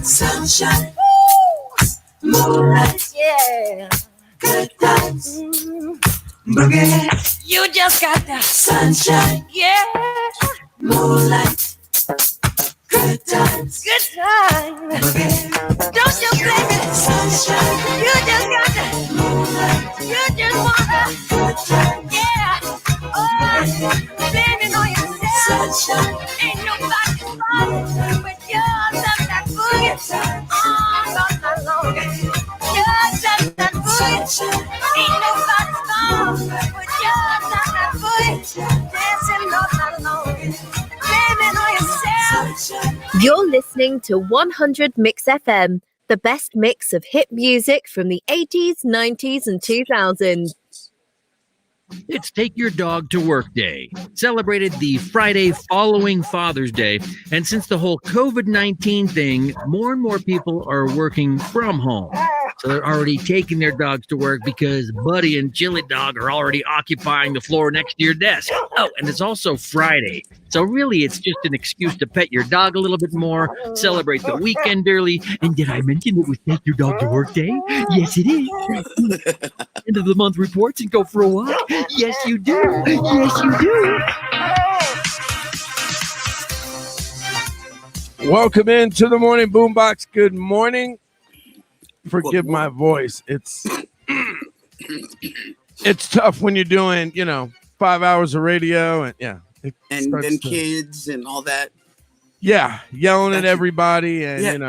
Sunshine, moonlight, yeah, good times, boogie. You just got the sunshine, yeah, moonlight, good times, boogie. Don't you blame it, sunshine. You just got the moonlight. You just want the good times, yeah. Oh, blame it on yourself. Sunshine, ain't nobody's fault but yours and that boogie. Oh, not that long. Yours and that boogie. Ain't nobody's fault but yours and that boogie. Dancing all night long. Blame it on yourself. You're listening to 100 Mix FM, the best mix of hit music from the 80s, 90s, and 2000s. It's Take Your Dog to Work Day, celebrated the Friday following Father's Day. And since the whole COVID-19 thing, more and more people are working from home. So they're already taking their dogs to work because Buddy and Chili Dog are already occupying the floor next to your desk. Oh, and it's also Friday. So really, it's just an excuse to pet your dog a little bit more, celebrate the weekend early. And did I mention it was Take Your Dog to Work Day? Yes, it is. End of the month reports and go for a walk. Yes, you do. Yes, you do. Welcome into the Morning Boombox. Good morning. Forgive my voice. It's tough when you're doing, 5 hours of radio and and then kids and all that. Yeah, yelling at everybody and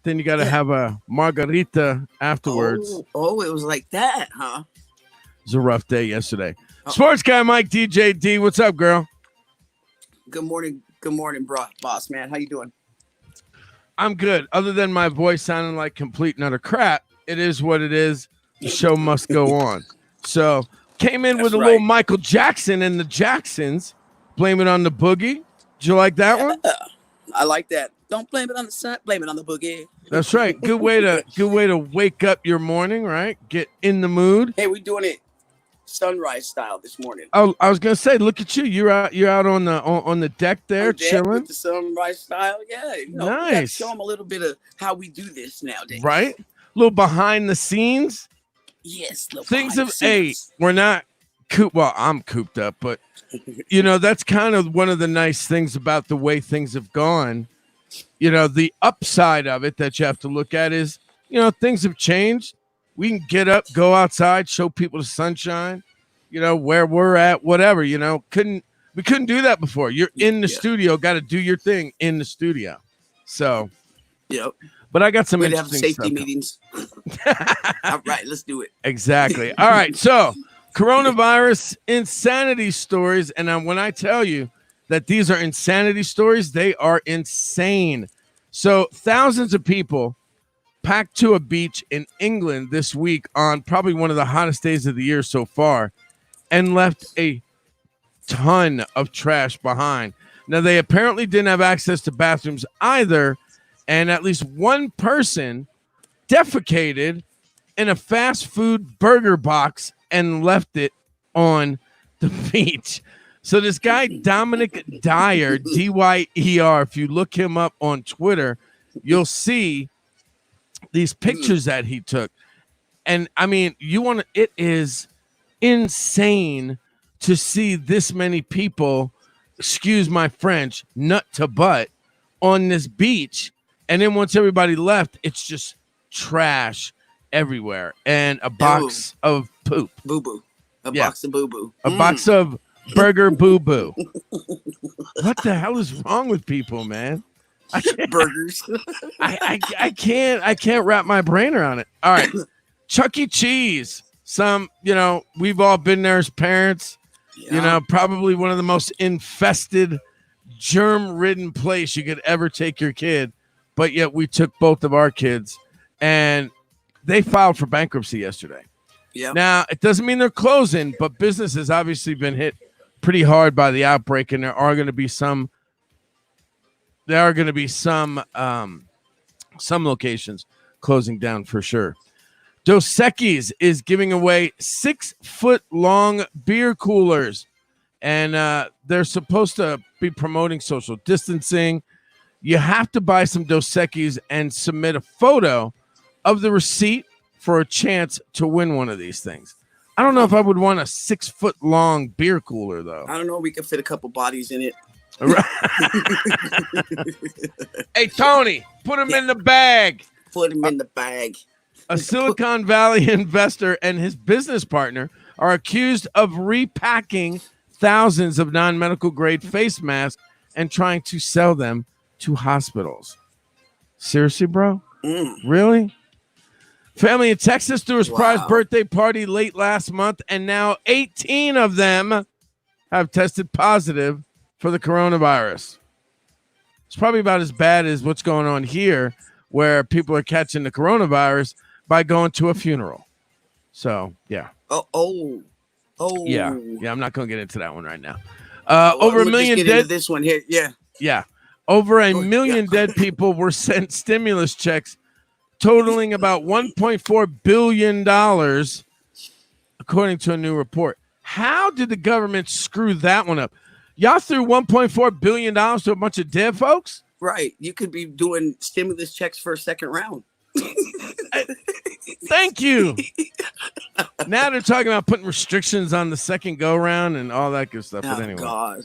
then you got to have a margarita afterwards. Oh, it was like that, huh? It was a rough day yesterday. Sports guy Mike DJ D, what's up, girl? Good morning, boss man. How you doing? I'm good. Other than my voice sounding like complete and utter crap, it is what it is. The show must go on. So came in with a little Michael Jackson and the Jacksons. Blame it on the boogie. Did you like that one? I like that. Don't blame it on the sun. Blame it on the boogie. That's right. Good way to wake up your morning, right? Get in the mood. Hey, we're doing it sunrise style this morning. Oh, I was gonna say, look at you. You're out on the deck there, chilling with the sunrise style. Yeah, nice. Show them a little bit of how we do this nowadays. Right, a little behind the scenes. Yes, things of we're not cooped. Well, I'm cooped up, but that's kind of one of the nice things about the way things have gone. The upside of it that you have to look at is, things have changed. We can get up, go outside, show people the sunshine, where we're at, whatever, we couldn't do that before. You're in the studio, got to do your thing in the studio. So, but I got some We'd have interesting safety meetings. All right, let's do it. Exactly. All right. So coronavirus insanity stories. And when I tell you that these are insanity stories, they are insane. So thousands of people packed to a beach in England this week on probably one of the hottest days of the year so far and left a ton of trash behind. Now, they apparently didn't have access to bathrooms either, and at least one person defecated in a fast food burger box and left it on the beach. So this guy, Dominic Dyer, D-Y-E-R, if you look him up on Twitter, you'll see these pictures that he took. And I mean, it is insane to see this many people, excuse my French, nut to butt on this beach. And then once everybody left, it's just trash everywhere. And a box of poop. Boo-boo. Box of boo-boo. A box of burger boo-boo. What the hell is wrong with people, man? Burgers. I can't wrap my brain around it. All right. Chuck E. Cheese. We've all been there as parents. Probably one of the most infested, germ-ridden place you could ever take your kid. But yet we took both of our kids, and they filed for bankruptcy yesterday. Yeah. Now, it doesn't mean they're closing, but business has obviously been hit pretty hard by the outbreak, and there are going to be some locations closing down for sure. Dos Equis is giving away 6-foot long beer coolers, and they're supposed to be promoting social distancing. You have to buy some Dos Equis and submit a photo of the receipt for a chance to win one of these things. I don't know if I would want a 6-foot-long beer cooler, though. I don't know. We could fit a couple bodies in it. Hey, Tony, put him in the bag. Put him in the bag. A Silicon Valley investor and his business partner are accused of repacking thousands of non-medical grade face masks and trying to sell them to hospitals. Seriously, bro? Really? Family in Texas threw a surprise birthday party late last month, and now 18 of them have tested positive for the coronavirus. It's probably about as bad as what's going on here, where people are catching the coronavirus by going to a funeral. So, yeah. Yeah, I'm not going to get into that one right now. Over a million dead. This one here, yeah. Over a million dead people were sent stimulus checks totaling about $1.4 billion, according to a new report. How did the government screw that one up? Y'all threw $1.4 billion to a bunch of dead folks? Right. You could be doing stimulus checks for a second round. Thank you. Now they're talking about putting restrictions on the second go round and all that good stuff. But anyway, God.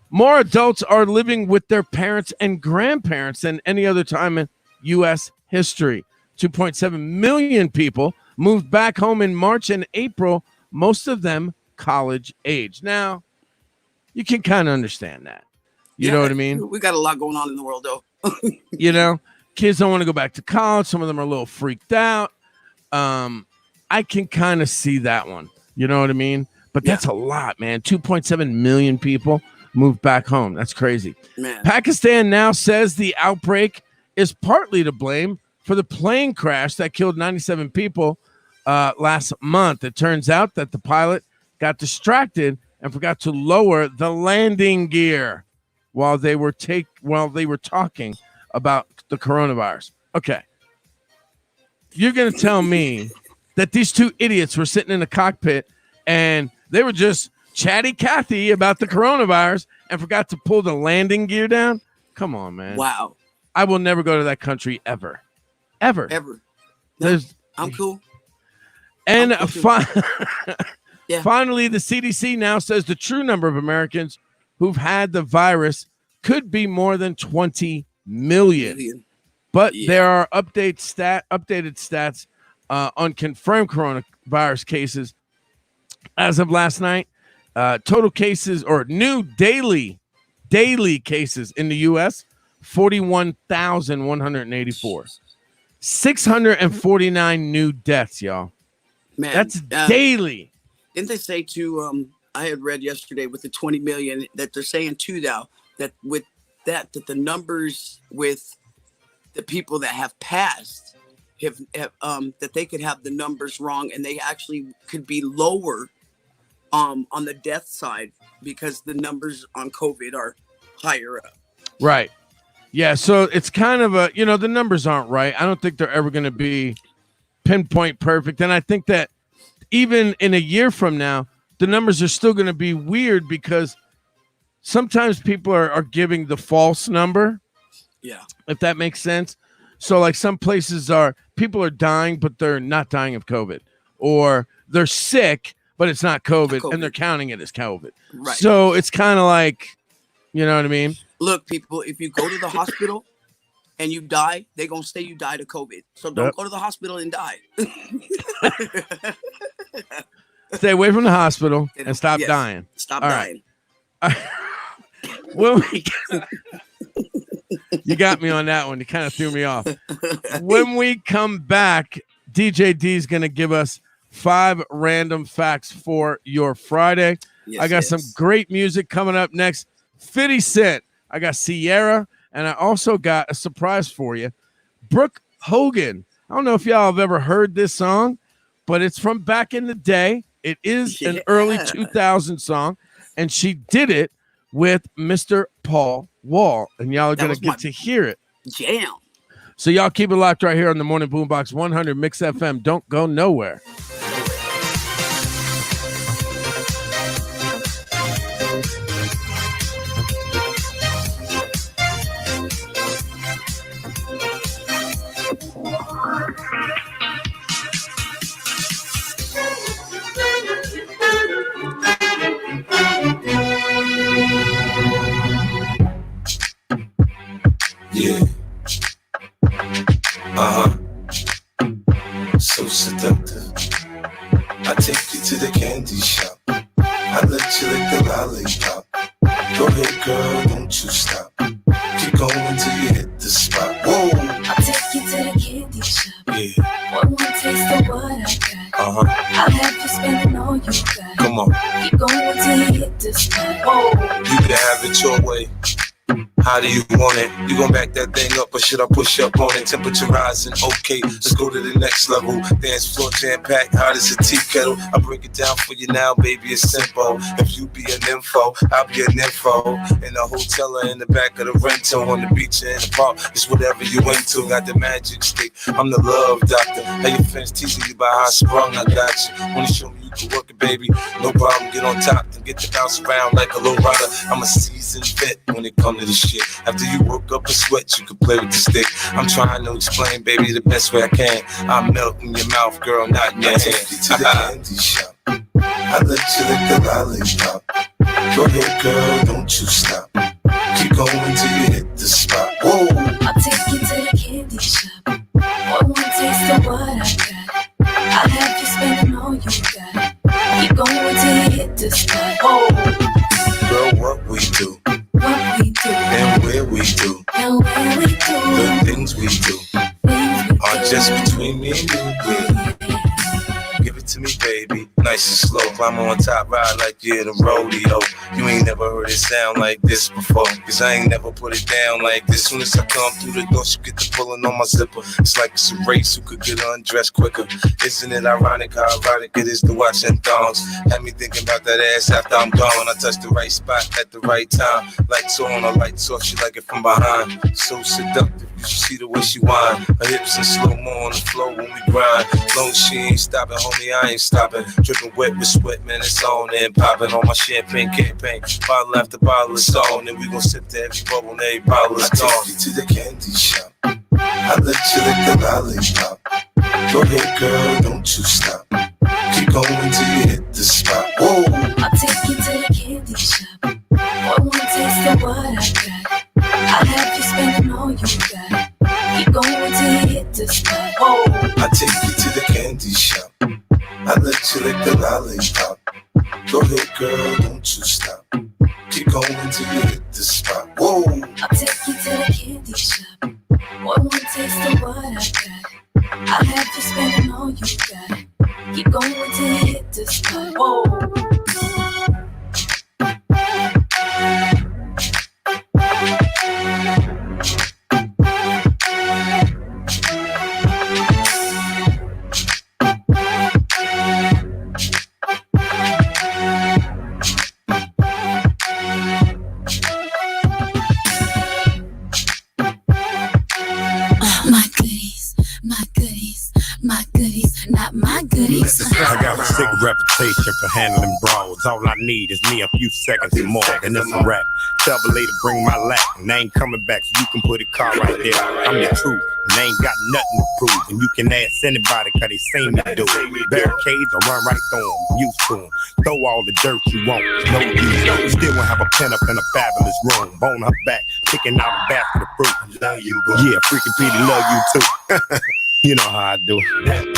More adults are living with their parents and grandparents than any other time in U.S. history. 2.7 million people moved back home in March and April, most of them college age. Now, you can kind of understand that. You know what I mean? We got a lot going on in the world, though. You know, kids don't want to go back to college. Some of them are a little freaked out. I can kind of see that one. You know what I mean? But that's a lot, man. 2.7 million people moved back home. That's crazy. Man. Pakistan now says the outbreak is partly to blame for the plane crash that killed 97 people last month. It turns out that the pilot got distracted and forgot to lower the landing gear while they were talking about the coronavirus. Okay. You're going to tell me that these two idiots were sitting in the cockpit and they were just chatty Cathy about the coronavirus and forgot to pull the landing gear down? Come on, man. Wow. I will never go to that country ever. Ever. No, I'm cool. And I'm cool finally, the CDC now says the true number of Americans who've had the virus could be more than 20 million. But there are updated stats on confirmed coronavirus cases as of last night. Total cases or new daily cases in the U.S., 41,184. 649 new deaths, y'all. Man, that's daily. Didn't they say to I had read yesterday with the 20 million that they're saying too now that with that the numbers with the people that have passed have that they could have the numbers wrong and they actually could be lower on the death side because the numbers on COVID are higher up. Right. Yeah, so it's kind of the numbers aren't right. I don't think they're ever going to be pinpoint perfect. And I think that even in a year from now, the numbers are still going to be weird because sometimes people are giving the false number. Yeah. If that makes sense. So like some places people are dying, but they're not dying of COVID. Or they're sick, but it's not COVID. And they're counting it as COVID. Right. So it's kind of like, you know what I mean? Look, people, if you go to the hospital and you die, they're going to say you died of COVID. So don't go to the hospital and die. Stay away from the hospital and stop dying. Stop dying. Right. Well, you got me on that one. You kind of threw me off. When we come back, DJ D is going to give us 5 random facts for your Friday. Yes, I got some great music coming up next. 50 Cent. I got Sierra, and I also got a surprise for you. Brooke Hogan. I don't know if y'all have ever heard this song, but it's from back in the day. It is an early 2000 song, and she did it with Mr. Paul Wall, and y'all are going to get to hear it. Jam. So y'all keep it locked right here on the Morning Boombox 100 Mix FM. Don't go nowhere. Yeah. So seductive. I take you to the candy shop. I let you lick the lollipop. Go ahead, girl, don't you stop. Keep going till you hit the spot. Whoa. I'll take you to the candy shop. Yeah. One more taste of what I got. I'll have you spending all you got. Come on. Keep going till you hit the spot. Whoa. You can have it your way. How do you want it? You gon' back that thing up or should I push up on it? Temperature rising, okay, let's go to the next level. Dance floor jam-packed, hot as a tea kettle. I break it down for you now, baby, it's simple. If you be an info, I'll be an info. In a hotel or in the back of the rental, on the beach or in the park, it's whatever you into. Got the magic stick, I'm the love doctor. How your friends teasing you about how I sprung, I got you. Wanna show me you can work it, baby? No problem, get on top and get to bounce around like a low rider. I'm a seasoned vet when it comes to the shit. After you woke up and sweat, you can play with the stick. I'm trying to explain, baby, the best way I can. I'm melting your mouth, girl, not in your hand. Take you to the candy shop. I let you lick the lollipop. Go ahead, girl, don't you stop. Keep going till you hit the spot. Whoa. I'll take you to the candy shop. One more taste of what I got. I'll have you spending all you got. Keep going till you hit the spot. Whoa. Girl, what we do, What we do, and where we do, and where we do, the things we do are just between me and you. Yeah. Give it to me, baby. Nice and slow. Climb on top, ride like you're in a rodeo. You ain't never heard it sound like this before. Cause I ain't never put it down like this. Soon as I come through the door, you get the pulling on my zipper. It's like it's a race who could get undressed quicker. Isn't it ironic how erotic it is to watch them thongs? Had me thinking about that ass after I'm gone. I touched the right spot at the right time. Lights on or lights off, she like it from behind. So seductive, you should see the way she whine. Her hips in slow-mo on the floor when we grind. Long as she ain't stopping, homie, I ain't stopping. Dripping wet with sweat, man, it's on and popping on my champagne campaign. Bottle after bottle, it's on, and we gon' sip to every bubble and every bottle is gone. I take you to the candy shop. I let you lick the lollipop. Go ahead, girl, don't you stop. Keep going till you hit the spot. Whoa. I'll take you to the candy shop. One more taste of what I got. I'll have you spending all you got. Keep going till you hit the spot. Whoa. I take you to the candy shop. I let you lick the lollipop. Go ahead, girl, don't you stop. Keep going till you hit the spot. Whoa. I'll take you to the candy shop. One more taste of what I got. I'll have you spending all you got. Keep going till you hit the spot. Whoa. Not my goodies. I got a sick reputation for handling brawls. All I need is me a few seconds and more, and it's a rap. Tell the lady bring my lack, and I ain't coming back, so you can put a car right there. I'm the truth, and I ain't got nothing to prove. And you can ask anybody, cause they seen me do it. Barricades, I run right through them, used to them. Throw all the dirt you want, no use. Still won't have a pen up in a fabulous room. Bone her back, picking out a basket of fruit. Love you, boo. Yeah, freaking Petey, love you too. You know how I do. You may look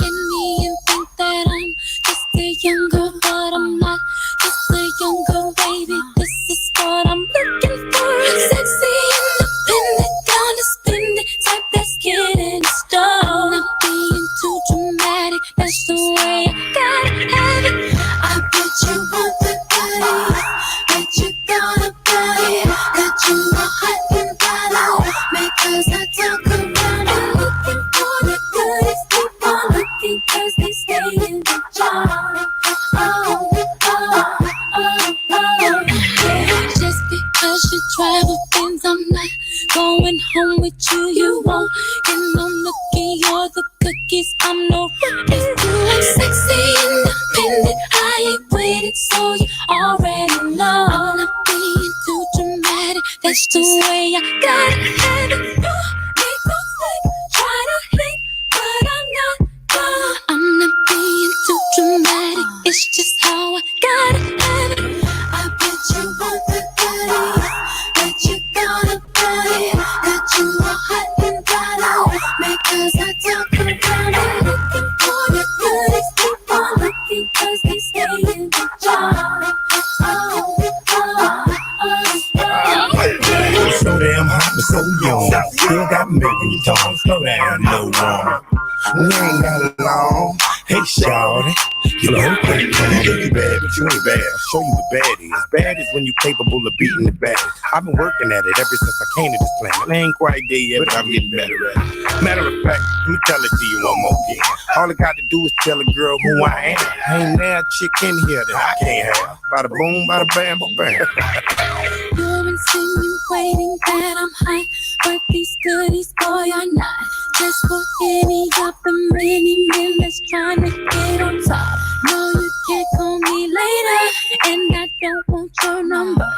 at me and think that I'm just a young girl, but I'm not just a young girl, baby. This is what I'm looking for. Sexy, independent, gonna spend it, type that's getting started. Not being too dramatic, that's the way I gotta have it. I bet you want the goodies, bet you got a body, that you are hot and bothered, because I talk around. Cause they stay in the jar. Yeah. Just because you travel things, I'm not going home with you. You won't get no nookie or the cookies. I'm no rookie. I'm sexy, independent. I ain't waiting, so you already know. I'm not being too dramatic. That's the way I gotta have it. Make no fake, try to hate, but I'm not. I'm not being too dramatic, it's just how I gotta have it. I bet you want the goodies, bet you got a body. was so young. Still got me when you talk. Slow down, little woman. We ain't got long. Hey, shawty. You know, you bad, but you ain't bad. I'll show you what bad is. Bad is when you're capable of beating the bad. I've been working at it ever since I came to this planet. I ain't quite there yet, but I'm getting better at it. Matter of fact, let me tell it to you one more again. All I got to do is tell a girl who I am. Ain't there a chick in here that I can't have. Bada boom, bada bam, bam. You're insinuating that I'm hot, but these goodies, boy, are not. Just for any of the many men that's trying to get on top. No, you can't call me later, and I don't want your number.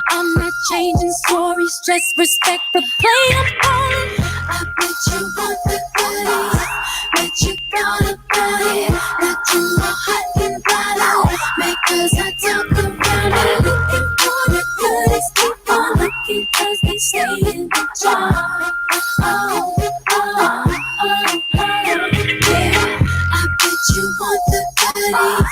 I'm not changing stories, just respect the play I'm on. I bet you want the goodies, bet you got about it. Got you all hot and bothered, because I talk around it. Looking for the goodies, keep on looking, cause they stay in the jar. Oh, yeah. I bet you want the goodies,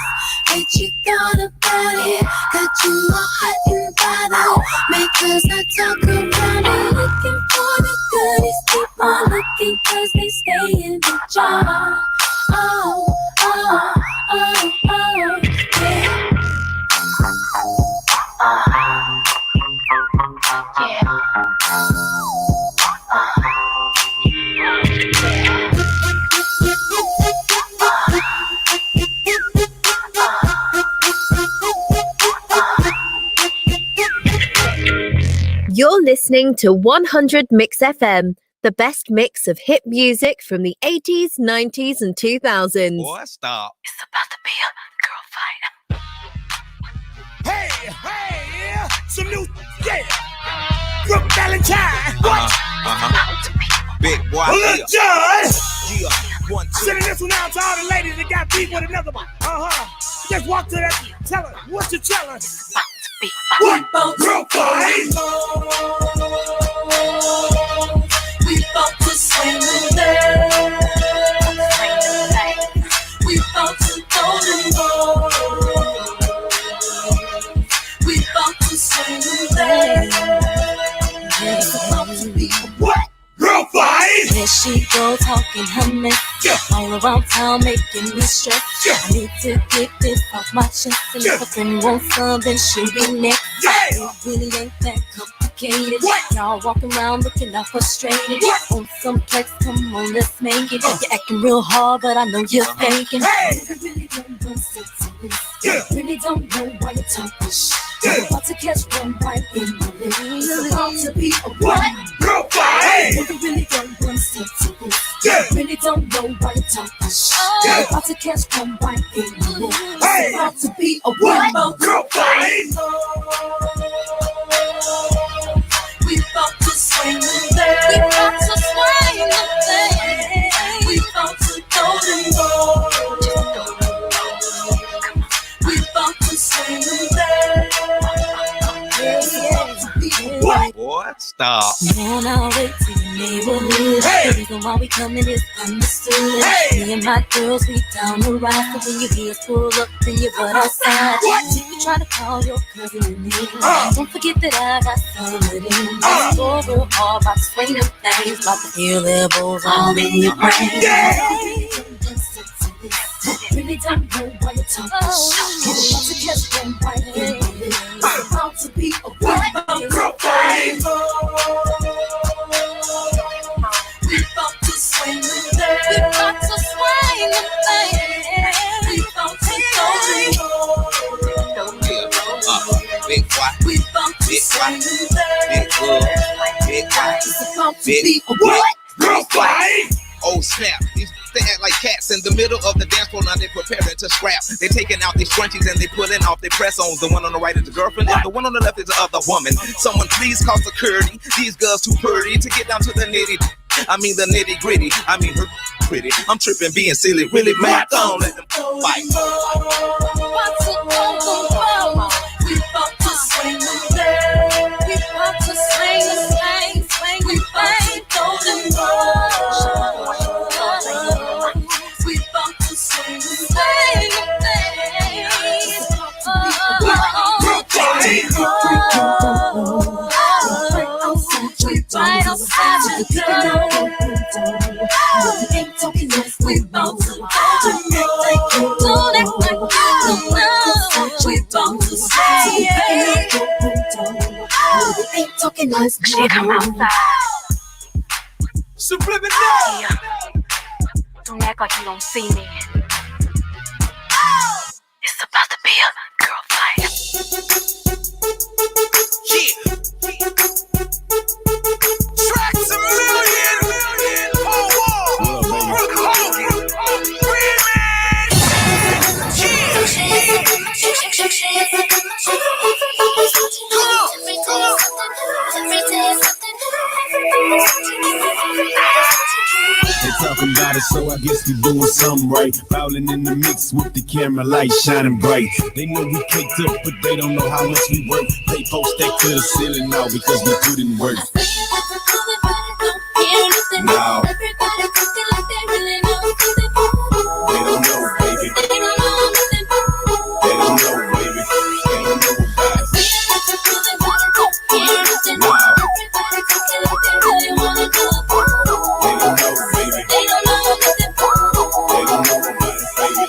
bet you thought about it. Got you all hot and bothered, because I talk around it. Looking for the goodies, keep on looking, cause they stay in the jar. Oh, yeah. You're listening to 100 Mix FM, the best mix of hit music from the 80s, 90s, and 2000s. Boy, stop. It's about to be a girl fight. Hey, some new, Brooke Valentine. What? Big boy. Look, John. Yeah. 1, 2. Sending this one out to all the ladies that got beef with another one. Just walk to that, tell her what you tell her. What? Girl fight. We bout to swing the day. We bout to go to war. We bout to swing the day. It's about to be what? Girl fight. There she go talking her mess. All around town making me stress. I need to get this off my chest. And if a friend wants some, then she'll be next. It really ain't that complicated. Y'all walking around looking all frustrated. On some plex, come on, let's make it. You're acting real hard, but I know you're faking. You really don't know sense. Really don't know why you're talking shit. You're about to catch one right in the lip. It's about to be a what? Girl fight. You really don't want sense. Really don't know why you're talking shit. You're about to catch one right in the lip. It's about to be a what? Girl fight. We about to swing the day. We about to swing the day. We about to go to war. We about to swing the day. What? Boy, stop. On our way to the neighborhood. The reason why we coming is understood. Me and my girls, we down the ride. So when you hear us pull up, then you butt outside. If you try to call your cousin in here, don't forget that I got some of them. Go real hard, about to swing them things, about to feel elbows all in your brain. Really don't know why you're talking shit. You're about to catch them right in the lip. It's about to be a what? Girl fight. We about to swing the day. We about to swing the day. We about to go to Big boy. We about to swing the day. Big girl. Big boy. It's about to be a what? Girl fight. Oh snap, they act like cats in the middle of the dance floor. Now they preparing to scrap. They taking out their scrunchies and they pulling off their press-ons. The one on the right is the girlfriend and the one on the left is the other woman. Someone please call security. These girls too pretty to get down to the nitty. I mean the nitty gritty. I mean her pretty. I'm tripping, being silly. Really mad. Don't let them fight. What's it gonna We about to swing the day. We about to swing the thing, swing the thing, golden ball. We about to swing the thing, right outside the door. Ain't talking nice, we bound to don't act like you don't know. We bound to stay. Ain't talking nice, shit, I'm outside. Subliminal. Don't act like you don't see me. It's about to be a girl fight. Yeah. Tracks a million. Paul Wall. Brooke Hogan. Remix. They talking about it, so I guess we doing something right. Bowling in the mix with the camera light shining bright. They know we caked up, but they don't know how much we work. They post that to the ceiling now because we put in work. Now Everybody talking like they really know something. they don't know, baby. They don't know nothing. They don't know, baby. They don't know about it. Wow. Everybody talking like they really wanna do it. They don't know, baby. They don't know nothing. They don't know about it, baby.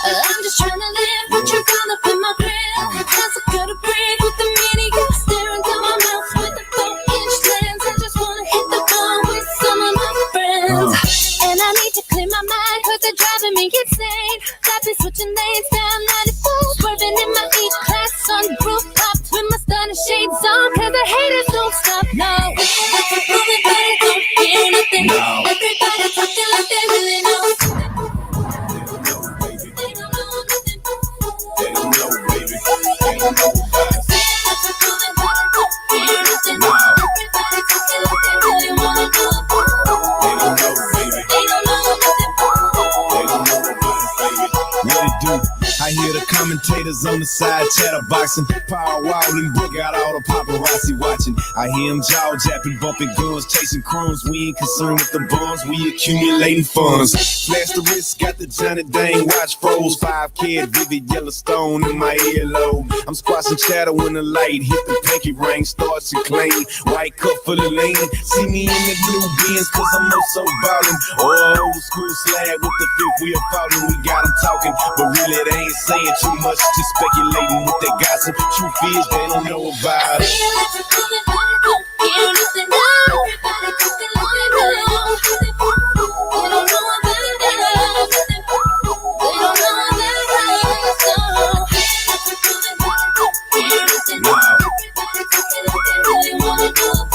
I'm just trying to live, but you're gone up in my grill. How's it gonna breathe with the mini girl staring down my mouth with the 4-inch lens? I just wanna hit the ball with some of my friends. And I need to clear my mind, cause they're driving me insane. Got me switching lanes down 94, swerving in my E-Class on the rooftop with my stunning shades on, cause the haters don't stop, no. Everybody don't hear nothing. Everybody talking like they really know. They don't know nothing. They don't know, baby. They don't know about it. Wow. Everybody talking like they really wanna do it. They don't know, baby. They don't know nothing. They don't know about it, baby. What it do? I hear the commentators on the side chatterboxing. Power Wild and Brooke got all the paparazzi watching. I hear them jaw japping, bumping guns, chasing crumbs. We ain't concerned with the bums, we accumulating funds. Flash the wrist, got the Johnny Dang watch froze. 5 kid, vivid Yellowstone in my earlobe. I'm squashing shadow when the light hit the pinky ring, starts to clean. White cup full of lean. See me in the blue Benz, cause I'm so ballin'. Old school slag with the fifth wheel falling. We got them talking, but really they ain't saying too much, just speculating with their gossip. Truth is, they don't know about it. Everybody don't hear nothing. Everybody talking like they really know. They don't know about it. They don't know about it. So everybody don't hear nothing. Wow. Everybody talking like they really wanna do it.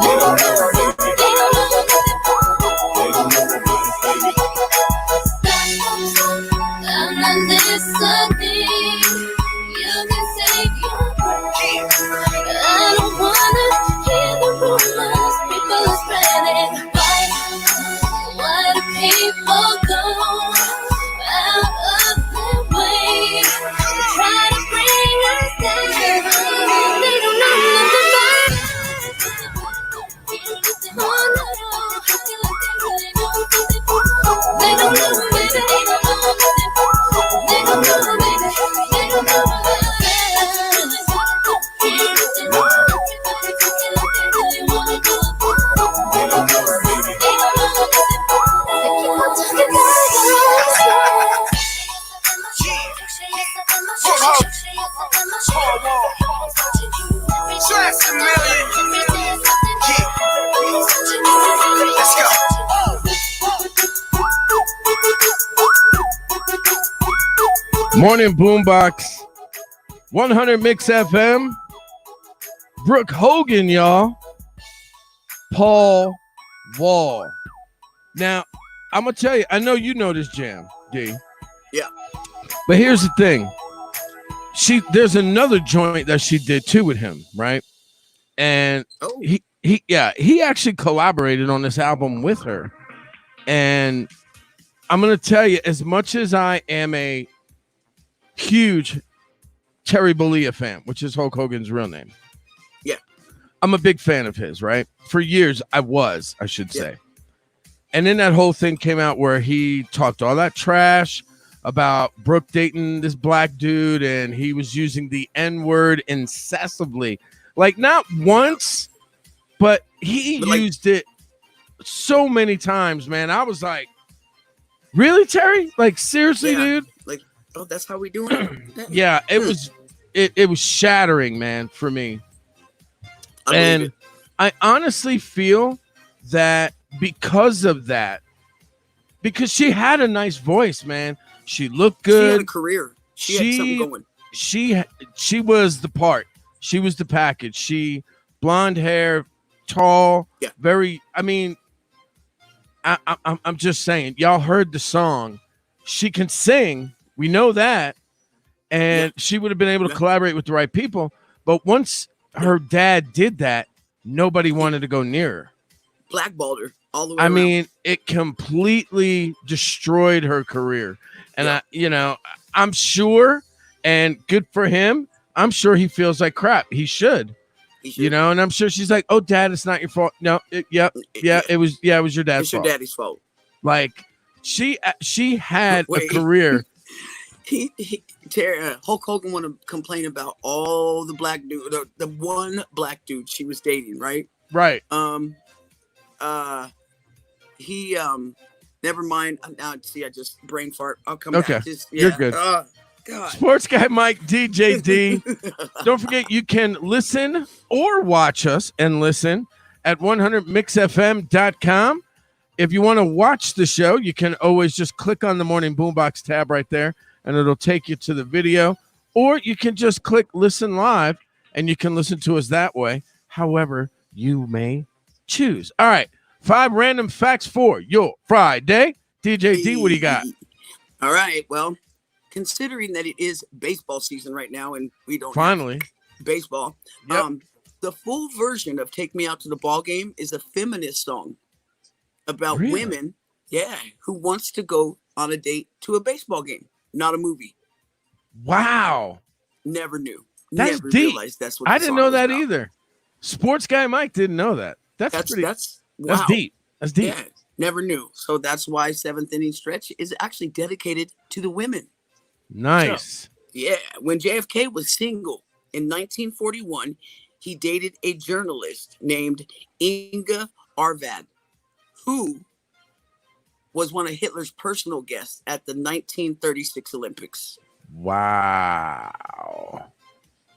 They don't know, baby. They don't know nothing. They don't know about it, baby. I'm not listening. You can save your breath. I don't wanna hear the rumors people are spreading. Why do people go out of their way to try to bring us down? They don't know nothing about it. Oh no, they don't know, baby. They don't know nothing. They don't know, baby. They don't know about it. Everybody talking like they really wanna do it. They don't know, baby. They don't know nothing. They keep on talking about Tracks a million. Yeah. Let's go. Morning Boombox, 100 Mix FM. Brooke Hogan, y'all. Paul Wall. Now, I'm gonna tell you, I know you know this jam, D. Yeah. But here's the thing. There's another joint that she did too with him, right? And he actually collaborated on this album with her. And I'm gonna tell you, as much as I am a huge Terry Bollea fan, which is Hulk Hogan's real name. Yeah. I'm a big fan of his, right? For years, I should say. And then that whole thing came out where he talked all that trash about Brooke dating this black dude, and he was using the N-word incessantly. Like, not once, but he But, like- used it so many times, man. I was like, really, Terry? Like, seriously, Yeah. dude? Like, oh, that's how we doing it? Yeah, it was it was shattering, man, for me. I believe And it. I honestly feel that because of that, because she had a nice voice, man. She looked She had a good. career. She had something going. She was the part. She was the package. She blonde hair, tall, Yeah. very. I mean, I'm just saying. Y'all heard the song. She can sing. We know that, and she would have been able to collaborate with the right people. But once her dad did that, nobody wanted to go near her. Blackballed her all the way I around. mean, it completely destroyed her career. And I'm sure, and good for him, I'm sure he feels like crap. He should. And I'm sure she's like, "Oh, Dad, it's not your fault." No, it was your dad's It's your fault. daddy's fault. Like she had a career. Hulk Hogan want to complain about all the black dude, the one black dude she was dating, right? Right. He never mind. Now see, I just brain fart. I'll come Okay. back. You're good. God. Sports Guy Mike, DJ D. Don't forget, you can listen or watch us and listen at 100mixfm.com. If you want to watch the show, you can always just click on the Morning Boombox tab right there, and it'll take you to the video. Or you can just click Listen Live, and you can listen to us that way, however you may choose. All right, 5 random facts for your Friday. DJ D, what do you got? All right, well, considering that it is baseball season right now and we don't Finally have baseball, the full version of Take Me Out to the Ball Game is a feminist song about women, who wants to go on a date to a baseball game, not a movie. Wow. Never knew. That's Never deep. realized that's what I the didn't song know was that about. either. Sports Guy Mike didn't know that. That's wow. Deep. That's deep. Yeah, never knew. So that's why Seventh Inning Stretch is actually dedicated to the women. Nice. So, when JFK was single in 1941, he dated a journalist named Inga Arvad, who was one of Hitler's personal guests at the 1936 Olympics. Wow.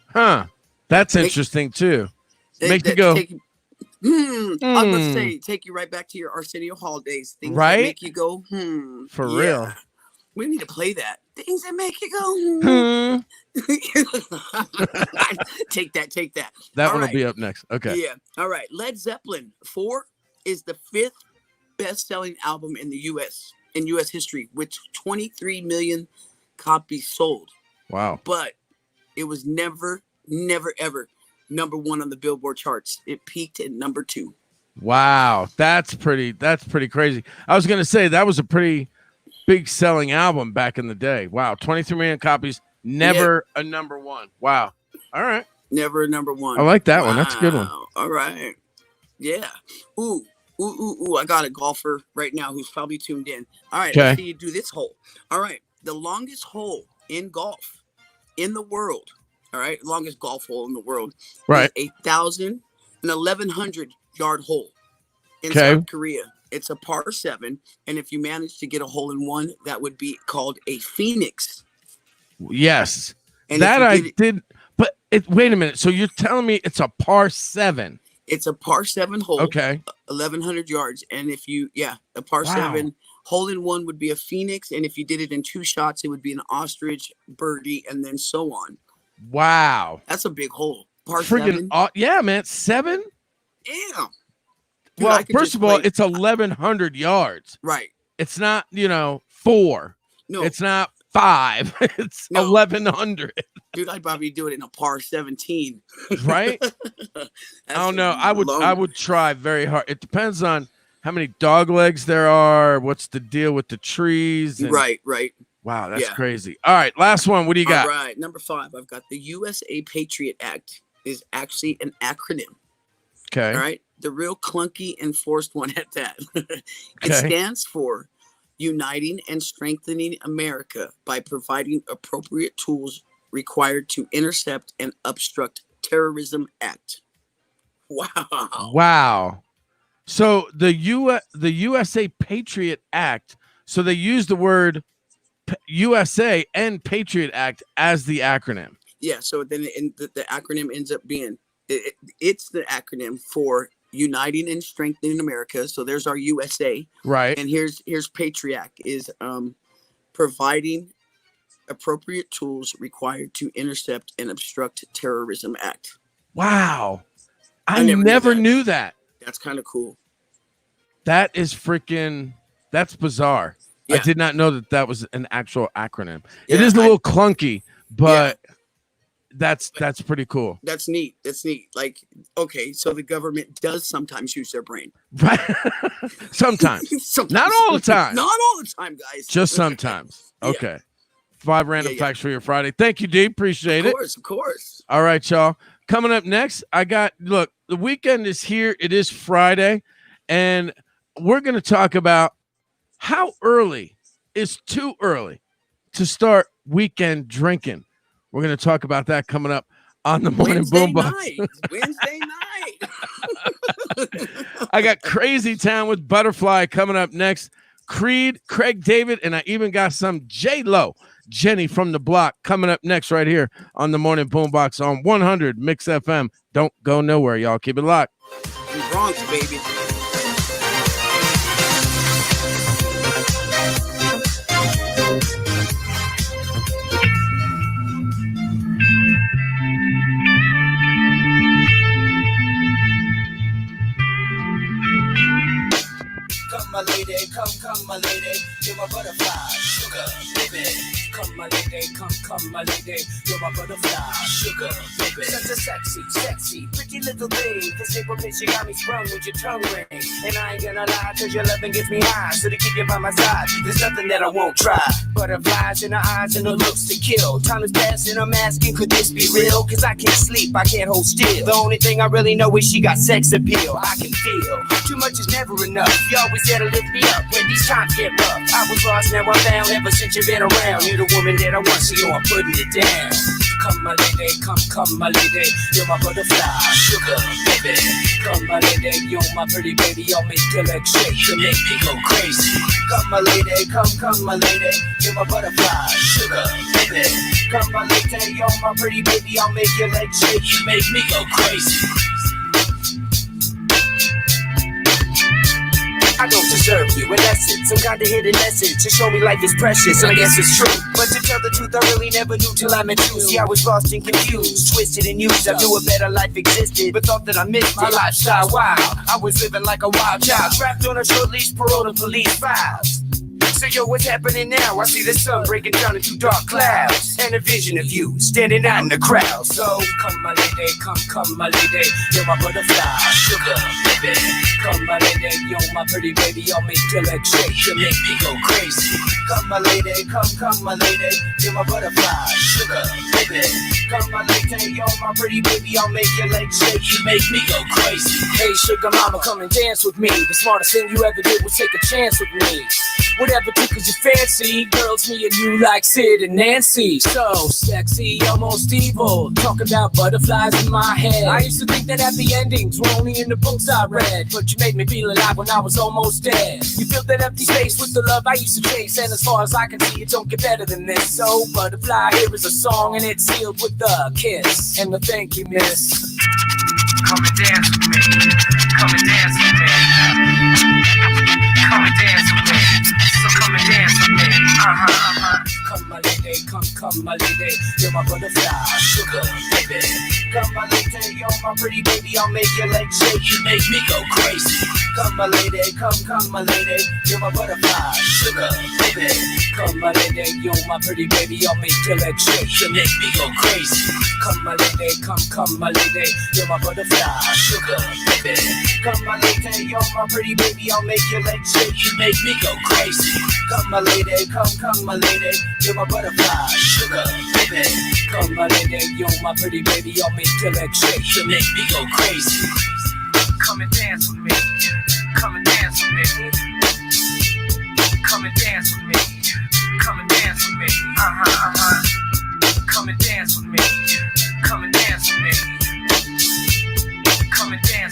Huh. That's interesting too. Make you go. I was going to say, take you right back to your Arsenio Hall days. Things that make you go, For real. We need to play that. Things that make you go, Take that. That one will be up next. Okay. Yeah. All right. Led Zeppelin 4 is the 5th best-selling album in the U.S. in U.S. history, with 23 million copies sold. Wow. But it was never, ever number 1 on the Billboard charts. It peaked at number 2. Wow. That's pretty crazy. I was going to say that was a pretty big selling album back in the day. Wow. 23 million copies. Never a number 1. Wow. All right. Never a number 1. I like that one. That's a good one. All right. Yeah. Ooh. I got a golfer right now who's probably tuned in. All right. Let's see you do this hole. All right. The longest hole in golf in the world. All right. Longest golf hole in the world. Right. Is 1,100 yard hole in South Korea. It's a par 7. And if you manage to get a hole in one, that would be called a Phoenix. Yes. And that I did. But wait a minute. So you're telling me it's a par 7? It's a par 7 hole. Okay. 1,100 yards. And if you, a par 7 hole in one would be a Phoenix. And if you did it in 2 shots, it would be an ostrich, birdie, and then so on. Wow. That's a big hole. Par Friggin' 7. Yeah, man. 7? Yeah. Dude, well, first of all, it's 1,100 yards. Right. It's not, 4. No. It's not 5. It's 1,100. Dude, I'd probably do it in a par 17. Right? I don't know. I would try very hard. It depends on how many dog legs there are. What's the deal with the trees? Right. Wow, that's crazy. All right, last one. What do you got? All right, number 5. I've got the USA Patriot Act is actually an acronym. Okay. All right. The real clunky enforced one at that. It stands for Uniting and Strengthening America by Providing Appropriate Tools Required to Intercept and Obstruct Terrorism Act. Wow. So the USA Patriot Act. So they use the word USA and Patriot Act as the acronym. Yeah. So then the acronym ends up being it's the acronym for Uniting and Strengthening America. So there's our USA. Right. And here's Patriot Act is providing appropriate tools required to intercept and obstruct terrorism act. Wow. I never knew that. That's kind of cool. That is freaking, that's bizarre. Yeah. I did not know that was an actual acronym. Yeah, it is a little clunky, but that's pretty cool. That's neat. That's neat. Like, okay, so the government does sometimes use their brain. Right. Sometimes. Not all the time. Not all the time, guys. Just sometimes. Okay. 5 random facts for your Friday. Thank you, D. Appreciate it. Of course. All right, y'all. Coming up next, the weekend is here. It is Friday, and we're going to talk about how early is too early to start weekend drinking. We're going to talk about that coming up on the Morning Boombox. Wednesday night. I got Crazy Town with Butterfly coming up next. Creed, Craig David, and I even got some J-Lo, Jenny from the Block coming up next right here on the Morning Boombox on 100 Mix FM. Don't go nowhere, y'all. Keep it locked. Bronx, baby. Come, my lady, come, my lady, you're my butterfly, sugar, baby. Come, my lady, come, my lady, you're my butterfly, sugar, baby. Such a sexy, pretty little thing. This April bitch, you got me sprung with your tongue ring. And I ain't gonna lie, cause your loving gets me high. So to keep you by my side, there's nothing that I won't try. Butterflies in her eyes and her looks to kill. Time is passing, I'm asking, could this be real? Cause I can't sleep, I can't hold still. The only thing I really know is she got sex appeal. I can feel, too much is never enough. You always there to lift me up when these times get rough. I was lost, now I'm found. Ever since you've been around, you're the woman that I want, so you know I'm putting it down. Come, my lady, come, my lady, you're my butterfly, sugar, baby. Come, my lady, you're my pretty baby. I'll make your legs shake, you make me go crazy. Come, my lady, come, my lady, you're my butterfly, sugar, baby. Come, my lady, you're my pretty baby. I'll make your legs shake, you make me go crazy. I don't deserve you, and that's it. Some kind of hidden message to show me life is precious, and I guess it's true. But to tell the truth, I really never knew till I met you. See, I was lost and confused, twisted and used. I knew a better life existed, but thought that I missed my lifestyle. Wow, I was living like a wild child, trapped on a short leash, parole to police files. So yo, what's happening now? I see the sun breaking down into dark clouds, and a vision of you standing out in the crowd. So come, my lady, come, my lady, you're my butterfly, sugar, baby. Come, my lady, you're my pretty baby. I'll make your legs shake, you make me go crazy. Come, my lady, come, my lady, you're my butterfly, sugar, baby. Come, my lady, you're my pretty baby. I'll make your legs shake, you make me go crazy. Hey, sugar mama, come and dance with me. The smartest thing you ever did was take a chance with me. Whatever tickles your fancy, girls, me and you like Sid and Nancy. So sexy, almost evil, talking about butterflies in my head. I used to think that happy endings were only in the books I read, but you made me feel alive when I was almost dead. You filled that empty space with the love I used to chase, and as far as I can see, it don't get better than this. So butterfly, here is a song, and it's sealed with a kiss and a thank you, miss. Come and dance with me. Come and dance with me. Come and dance with me. So come and dance with me. Come, my lady, come, my lady. You're my butterfly, sugar, baby. Come, my lady, you're my pretty baby. I'll make your legs shake, you make me go crazy. Come, my lady, come, my lady. You're my butterfly, sugar, baby. Come, my lady, you're my pretty baby. I'll make your legs shake, you make me go crazy. Come, my lady, come, my lady. You're my butterfly, sugar, baby. Come, my lady, you're my pretty baby. I'll make your legs shake, you make me go crazy. Come, my lady, come, my lady. You're my butterfly, sugar, baby. Come, my lady, you're my pretty baby. I'll make your legs shake, you make me go crazy. Come and dance with me. Come and dance with me. Come and dance with me. Come and dance with me. Come and dance with me. Come and dance with me. Come and dance.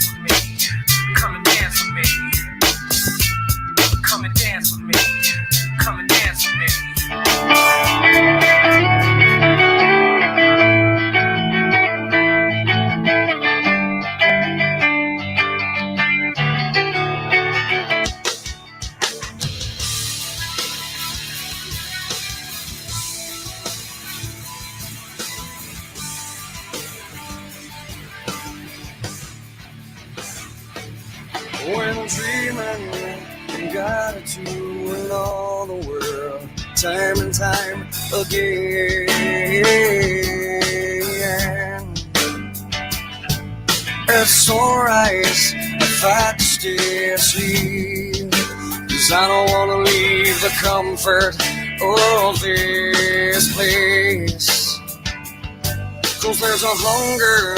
When dreaming, you gotta do in all the world, time and time again. It's alright if I stay asleep, 'cause I don't wanna leave the comfort of this place. 'Cause there's a hunger,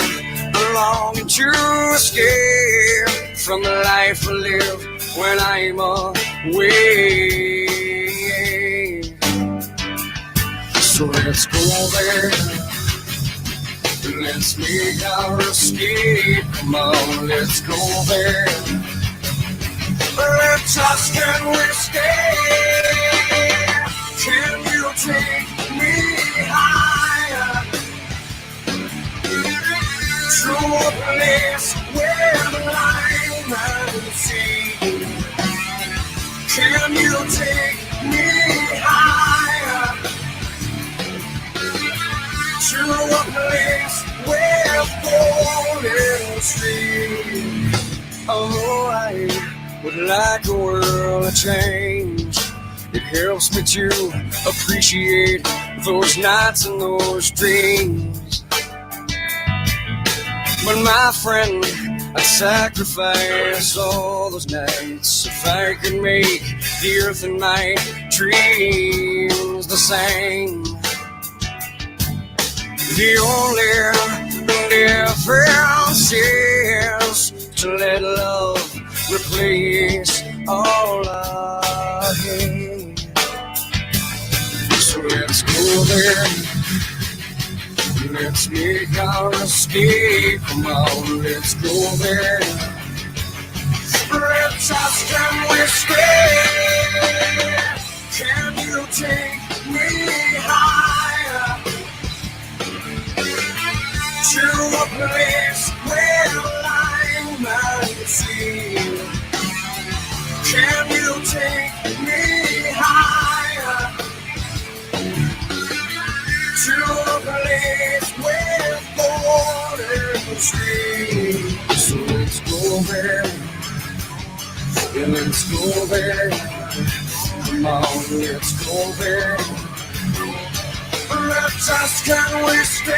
a longing to escape from the life I live when I'm away. So let's go there, let's make our escape. Come on, let's go there. Let's just can we stay? Can you take me higher to a place where the line and sea? Can you take me higher to a place where golden streams? Oh, I would like a world of change. It helps me to appreciate those nights and those dreams. But my friend, I'd sacrifice all those nights if I could make the earth and my dreams the same. The only difference is to let love replace all I hate. So let's go there, let's make our escape. Come on, let's go there. Let's ask, can we stay? Can you take me higher to a place where I'm and sea? Can you take me higher to a place where golden streams? So let's go there, yeah, let's go there. Come on, let's go there. Let's ask, can we stay?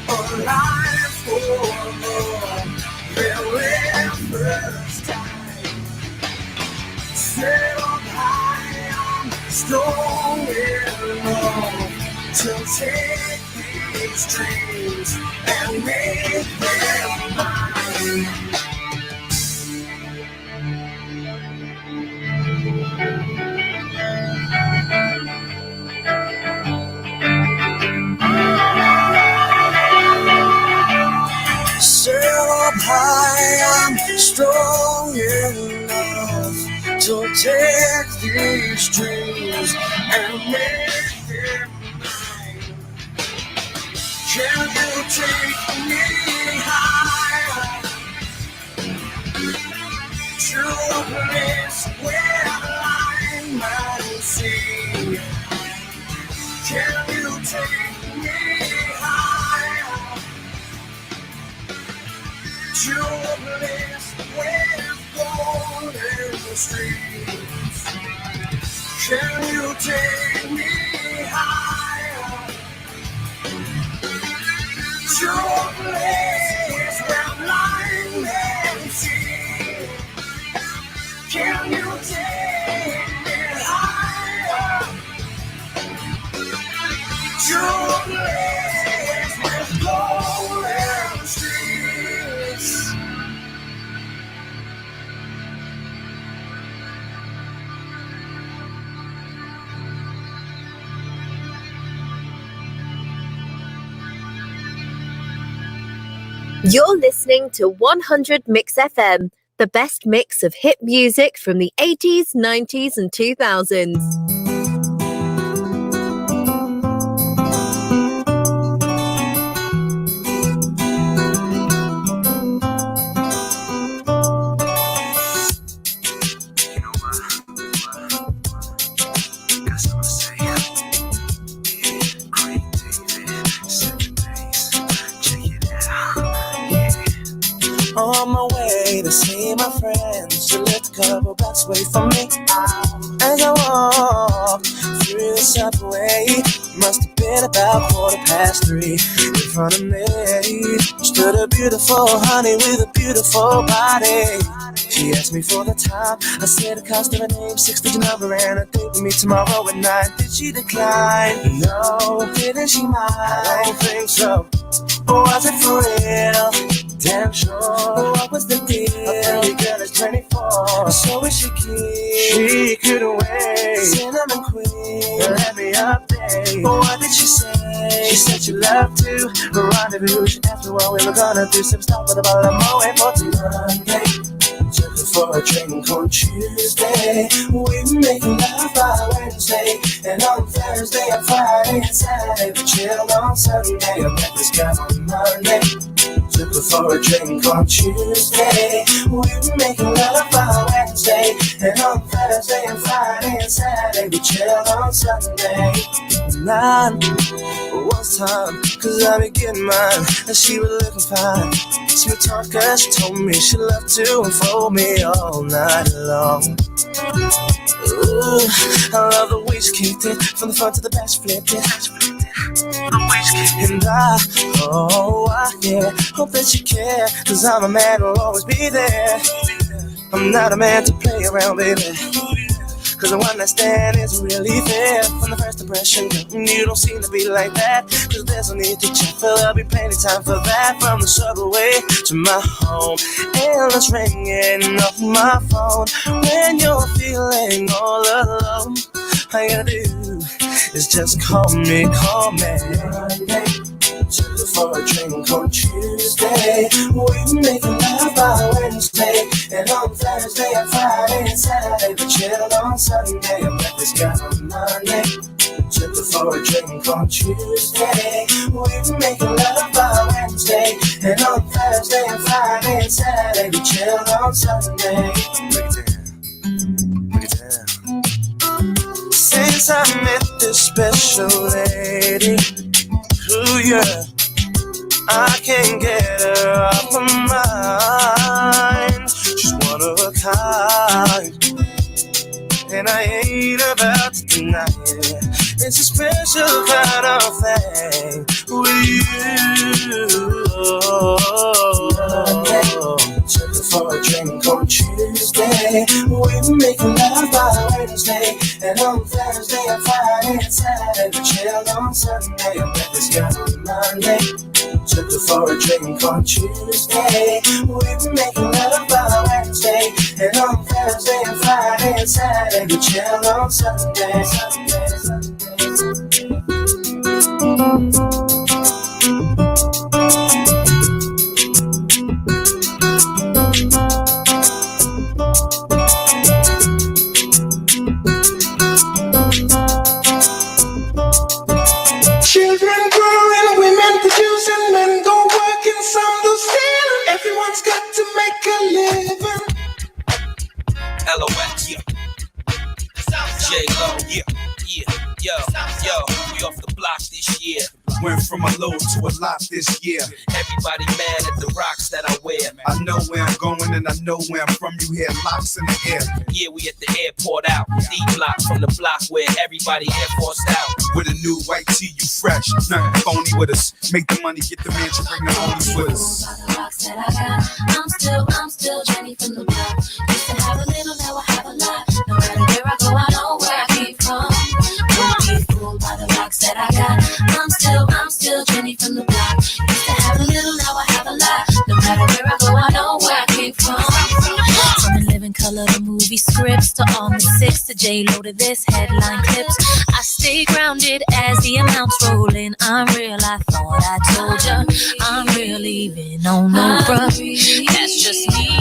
Alive for more than first time. Set up high, I'm strong enough to take these dreams and make them mine. Set up high, I'm strong enough to take these dreams and make them mine. Can you take me higher to a place where I'm and see? Can you take me higher to a place where golden streams? Can you take me higher to a place where blind men see? Can you take me higher to a place with golden streets? You're listening to 100 Mix FM, the best mix of hit music from the 80s, 90s, and 2000s. On my way to see my friends, she lived a couple blocks away from me. As I walked through the subway, must have been about 3:15. In front of me stood a beautiful honey with a beautiful body. She asked me for the time. I said the cost of her name, 6-digit number, and a date with me tomorrow at 9. Did she decline? No. Didn't she mind? I don't think so. Was it for real? Damn sure. What was the deal? A pretty girl is 24, so is she cute? She couldn't wait. Cinnamon queen, let me update. What did she say? She said she loved to rendezvous. She asked me what we were gonna do. Some stop with a bottle of Moet for Monday. Took her for a drink on Tuesday. We were making love by Wednesday. And on Thursday and Friday and Saturday we chilled on Sunday. I met this guy on Monday. Took her for a drink on Tuesday. We were making love by Wednesday. And on Thursday and Friday and Saturday we chilled on Sunday. 9 was time, cause I be getting mine. And she was looking fine. Sweet talker, she told me she loved to unfold me all night long. Ooh, I love the way she kicked it. From the front to the back, she flipped it. And I hope that you care. Cause I'm a man who'll always be there. I'm not a man to play around, baby. Cause the one I stand is really fair. From the first impression, you don't seem to be like that. Cause there's no need to check, but there'll be plenty time for that. From the subway to my home, and it's ringing off my phone. When you're feeling all alone, all you gotta do is just call me. Took her for a drink on Tuesday. We were making love by Wednesday. And on Thursday and Friday and Saturday we chilled on Sunday. I met this guy on Monday. Took her for a drink on Tuesday. We were making love by Wednesday. And on Thursday and Friday and Saturday we chilled on Sunday. Break it down. Since I met this special lady, ooh yeah, I can't get her off my mind. She's one of a kind, and I ain't about to deny it. It's a special kind of thing with you. Took her for a drink on Tuesday. We were making love by Wednesday. And on Thursday and Friday and Saturday we chilled on Sunday. I met this guy on Monday. Took her for a drink on Tuesday. We were making love by Wednesday. And on Thursday and Friday and Saturday we chilled on Sunday. Children grow and women produce and men go work and some do steal. Everyone's got to make a living. LOX, yeah. J-Lo, yeah. Yo, we off the block this year. Went from a low to a lot this year. Everybody mad at the rocks that I wear. I know where I'm going and I know where I'm from. You hear locks in the air. Yeah, we at the airport out. D-block from the block where everybody Air Forced out. With a new white tee, you fresh. Nothing phony with us. Make the money, get the mansion, bring the homies with us. I'm still Jenny from the block. Used to have a little, now I have a lot. No matter where I go, I know where I came from. Don't be fooled by the rocks that I got. I'm still Jenny from the block. Used to have a little, now I have a lot. No matter where I go, I know where I came from. From the living color to movie scripts to all the 6 to J-Lo to this headline clips. I stay grounded as the amounts roll in. I'm real, I thought I told ya. I'm real, even on no bruh. That's just me.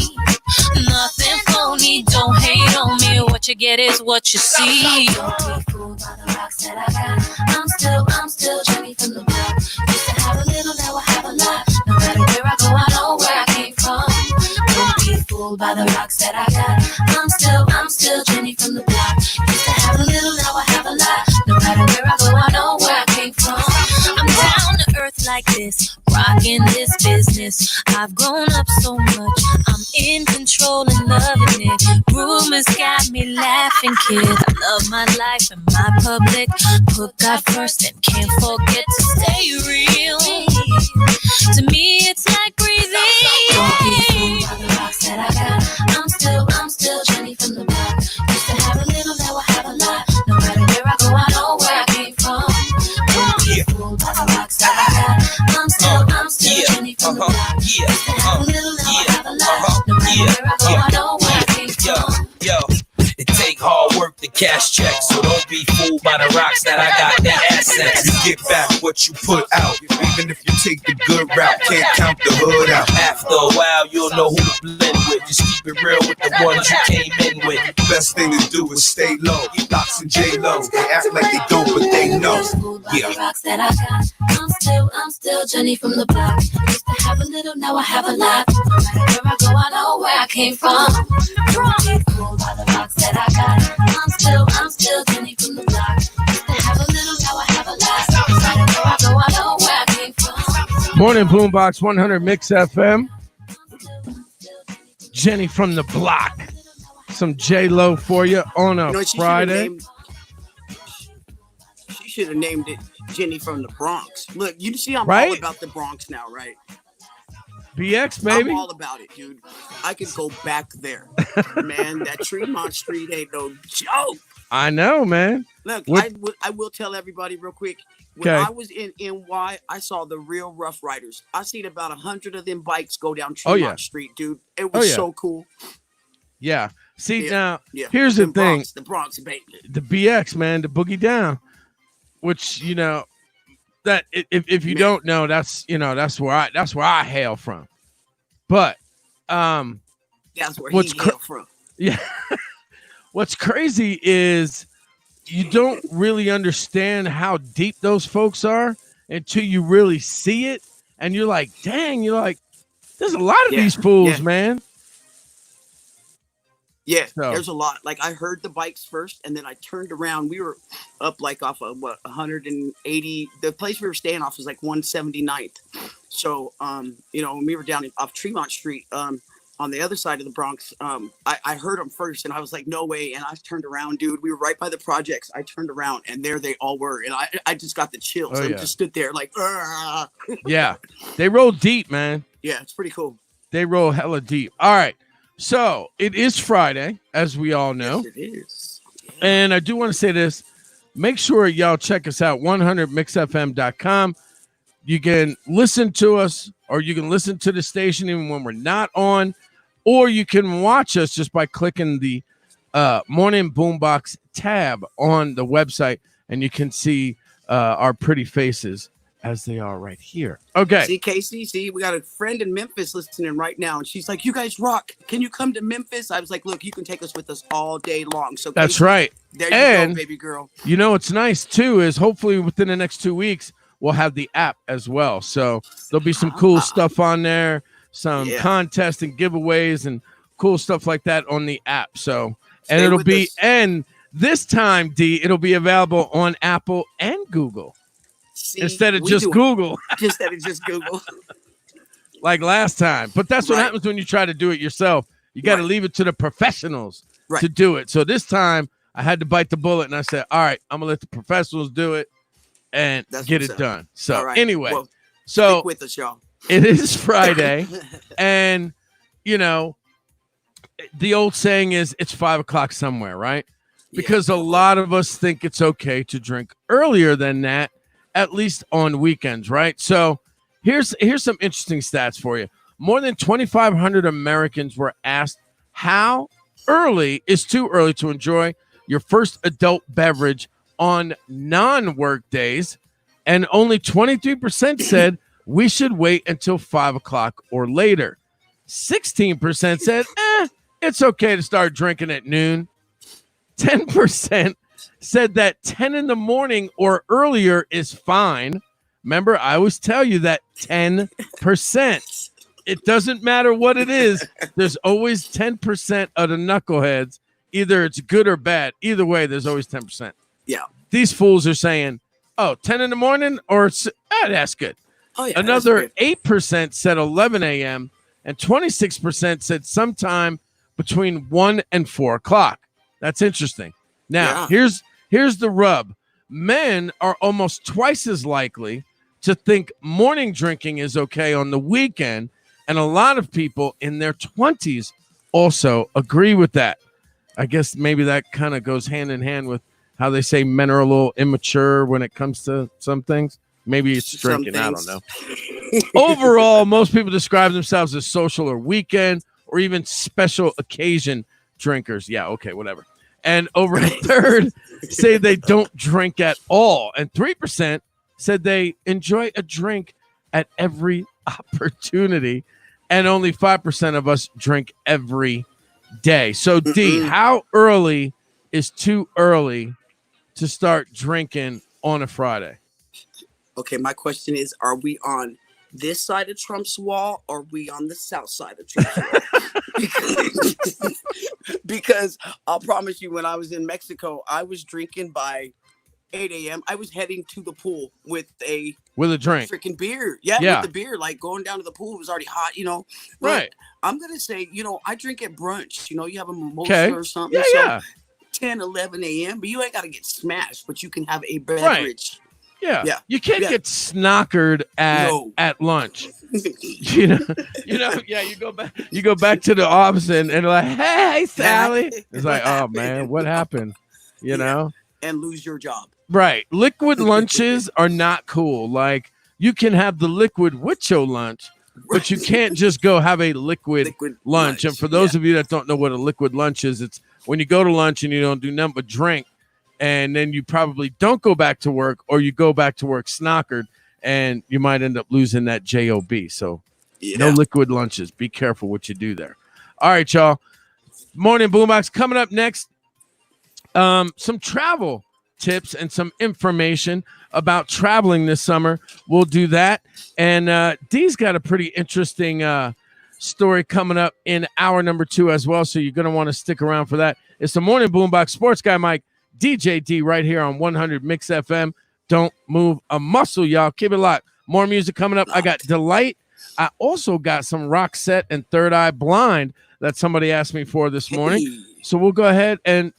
Nothing phony, don't hate on me. What you get is what you see. Don't be fooled by the rocks that I got. I'm still Jenny from the block. Used to have a little, now I have a lot. No matter where I go, I know where I came from. Don't be fooled by the rocks that I got. I'm still Jenny from the block. Used to have a little, now I have a lot. No matter where I go, I know where I came from. I'm down to earth like this. rocking this business. I've grown up so much, I'm in control and loving it. Rumors got me laughing, kid. I love my life and my public. Put God first and can't forget to stay real. To me, it's like breathing. Don't be fooled by the rocks that I got. I'm still Jenny from the block. Used to have a little, now I have a lot. No matter where I go, I know where I came from. Don't be fooled by the rocks that I got. I'm still Jenny from the block. Used to have a little, now I have a lot. No matter where I go, I know where I came from. Yo, it take hard work to cash checks, so don't be fooled by the rocks that I got. That assets. You get back what you put out. Even if you take the good route, can't count the hood out. After a while, you'll know who to blend with. Just keep it real with the ones you came in with. Best thing to do is stay low. Locks and J-Lo, they act like they don't, but they know. Yeah. The rocks that I got. I'm still Jenny from the block. Used to have a little, now I have a lot. No matter where I go, I know where I came from. Don't be fooled by the rocks that I got. I'm still Jenny from the block. Used to have a little, now I have a lot. No matter where I go, I know where I came from. Morning Boombox 100 Mix FM. Jenny from the block. Some J-Lo for you on a Friday. She should have named it Jenny from the Bronx. Look, you see I'm right? all about the Bronx now, right? BX, baby. I'm all about it, dude. I could go back there. Man, that Tremont Street ain't no joke. I know, man. Look, I will tell everybody real quick. When I was in NY, I saw the real Rough Riders. I seen about 100 of them bikes go down Tremont Street, dude. It was so cool. Yeah. See, now, here's the thing. The Bronx, baby. The BX, man, the Boogie Down, which, you know, that if you don't know, that's, you know, that's where I hail from. But that's where he hail from. Yeah. What's crazy is you don't really understand how deep those folks are until you really see it. And you're like, dang, there's a lot of these fools, man. Yeah, there's a lot. Like, I heard the bikes first, and then I turned around. We were up like off of 180. The place we were staying off was like 179th. So, you know, when we were down off Tremont Street, on the other side of the Bronx, I heard them first, and I was like, no way. And I turned around, dude. We were right by the projects. I turned around, and there they all were. And I just got the chills. I just stood there like, yeah, they roll deep, man. Yeah, it's pretty cool. They roll hella deep. All right. So it is Friday, as we all know. Yes, it is. And I do want to say this. Make sure y'all check us out, 100mixfm.com. You can listen to us, or you can listen to the station even when we're not on, or you can watch us just by clicking the Morning Boombox tab on the website, and you can see our pretty faces as they are right here. Okay. See, Casey, we got a friend in Memphis listening right now, and she's like, you guys rock. Can you come to Memphis? I was like, look, you can take us with us all day long. So that's Casey, right. There you go, baby girl. You know what's nice, too, is hopefully within the next 2 weeks, we'll have the app as well. So there'll be some cool stuff on there, some contests and giveaways and cool stuff like that on the app. So, and it'll be, and this time, D, it'll be available on Apple and Google. See, instead of just Google. Instead of just Google. Like last time. But that's what happens when you try to do it yourself. You got to leave it to the professionals to do it. So this time I had to bite the bullet and I said, all right, I'm going to let the professionals do it and get it done. So anyway, so stick with us, y'all. It is Friday. And, you know, the old saying is it's 5 o'clock somewhere, right? Because a lot of us think it's okay to drink earlier than that, at least on weekends, right? So here's some interesting stats for you. More than 2,500 Americans were asked how early is too early to enjoy your first adult beverage on non-work days, and only 23% said we should wait until 5 o'clock or later. 16% said, it's okay to start drinking at noon. 10% said that 10 in the morning or earlier is fine. Remember, I always tell you that 10%. It doesn't matter what it is. There's always 10% of the knuckleheads. Either it's good or bad. Either way, there's always 10%. Yeah. These fools are saying, 10 in the morning or it's, that's good. Oh yeah. Another 8% said 11 a.m. and 26% said sometime between 1 and 4 o'clock. That's interesting. Now, here's the rub. Men are almost twice as likely to think morning drinking is okay on the weekend, and a lot of people in their 20s also agree with that. I guess maybe that kind of goes hand in hand with how they say men are a little immature when it comes to some things. Maybe it's drinking. I don't know. Overall, most people describe themselves as social or weekend or even special occasion drinkers. Yeah, okay, whatever. And over a third say they don't drink at all. And 3% said they enjoy a drink at every opportunity. And only 5% of us drink every day. So, D, how early is too early to start drinking on a Friday? Okay, my question is, are we on this side of Trump's wall or are we on the south side of Trump's wall? Because I'll promise you, when I was in Mexico, I was drinking by 8 a.m. I was heading to the pool with a drink. Freaking beer. Yeah, with the beer. Like going down to the pool, it was already hot, But right. I'm going to say, I drink at brunch. You have a mimosa or something. Yeah, 10, 11 a.m. But you ain't got to get smashed, but you can have a beverage. Right. Yeah. You can't get snockered at lunch. You go back to the office and like, hey, Sally. It's like, oh man, what happened? You know? And lose your job. Right. Liquid lunches are not cool. Like, you can have the liquid with your lunch, but you can't just go have a liquid lunch. And for those of you that don't know what a liquid lunch is, it's when you go to lunch and you don't do nothing but drink. And then you probably don't go back to work, or you go back to work snockered, and you might end up losing that job. So no liquid lunches. Be careful what you do there. All right, y'all. Morning Boombox coming up next. Some travel tips and some information about traveling this summer. We'll do that. And Dee's got a pretty interesting story coming up in hour number 2 as well. So you're going to want to stick around for that. It's the Morning Boombox Sports Guy Mike. DJ D right here on 100 Mix FM. Don't move a muscle, y'all. Keep it locked. More music coming up. I got Delight. I also got some Roxette and Third Eye Blind that somebody asked me for this morning. So we'll go ahead and,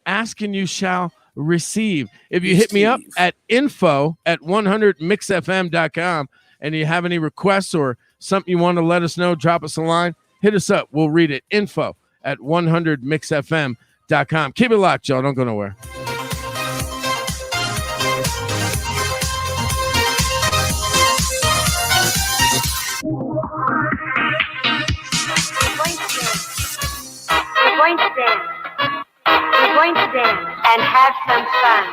ask and you shall receive. If you hit me up at info@100mixfm.com and you have any requests or something you want to let us know, drop us a line. Hit us up. We'll read it. info@100mixfm.com. Keep it locked, y'all. Don't go nowhere. We're going to dance and have some fun.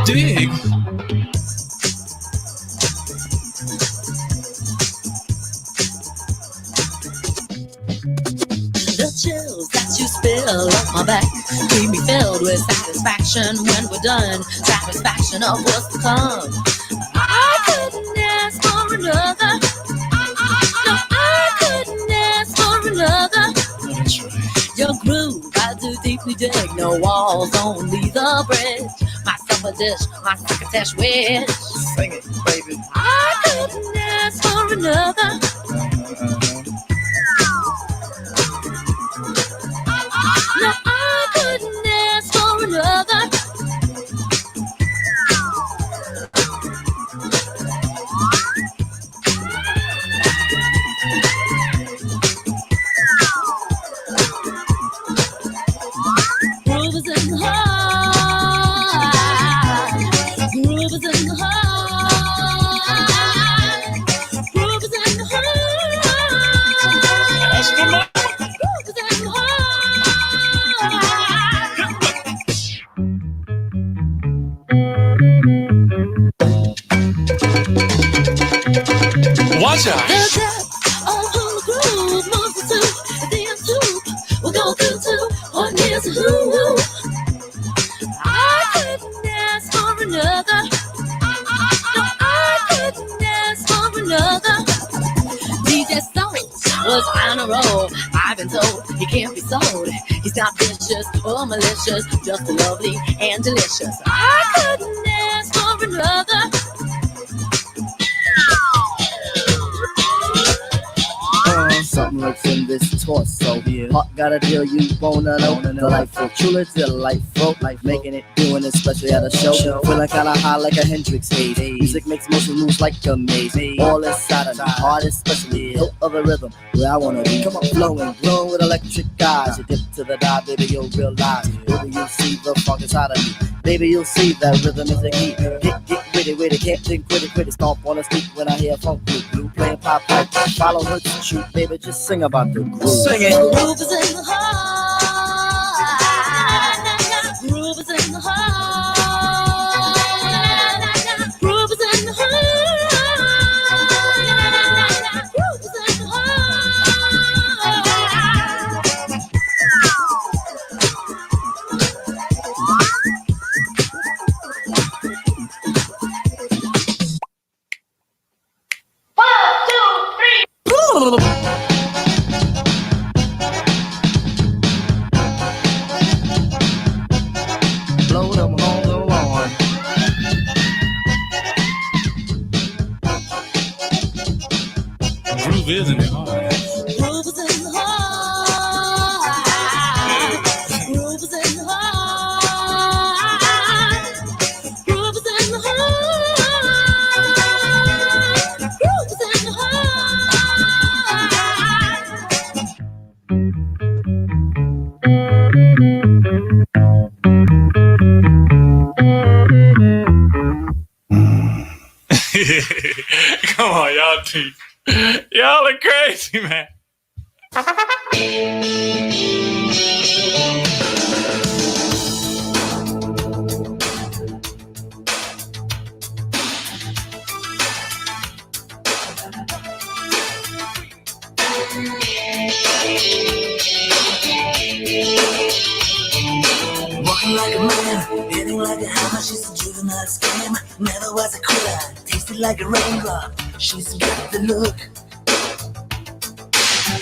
Dig. The chills that you spill up my back keep me filled with satisfaction when we're done. Satisfaction of what's to come. I couldn't ask for another. No, I couldn't ask for another. Your groove, I do deeply dig. No walls, only the bridge. My supper dish, my crocketesh wish. Sing it, baby. I couldn't ask for another. No, I couldn't ask for another. Groove is in the heart. Groove is in the heart. Groove is in the heart. That's the Groove is in the heart. Watch out. The depth of who the groove moves us to. At the end tube, we'll go through to what is who. I couldn't ask for another. No, I couldn't ask for another. DJ Stone was on a roll. I've been told he can't be sold. He's not vicious or malicious, just lovely and delicious. I couldn't ask for another. Something lurks in this torso. Heart got a deal you wanna know. Delightful, truly delightful. Like making it, doing it, especially at a show. Feeling kinda high like a Hendrix haze. Music makes motion moves like a maze. All inside of me, heart especially. Hilt of the rhythm, where I wanna be. Come on, flowing, glowing with electric eyes. You dip to the dive, baby, you'll realize. Baby, you'll see the funk inside of me. Baby, you'll see that rhythm is the key. Get with it, can't think, quit it. Stomp on the street when I hear funk blue playing pop pipe. Follow her to shoot, baby, just sing about the groove. Sing it. Groove is in the heart. Groove is in the heart. Groove is in the heart. Groove is in the Blow them on the lawn. Groove is in the heart. Groove is in the heart. Groove is in the heart. Groove is in the heart. Groove is in the Come on, y'all two. Y'all are crazy, man. Walking like a man, hitting like a hammer. She's a juvenile scam. Never was a quitter, tasted like a raindrop. She's got the look.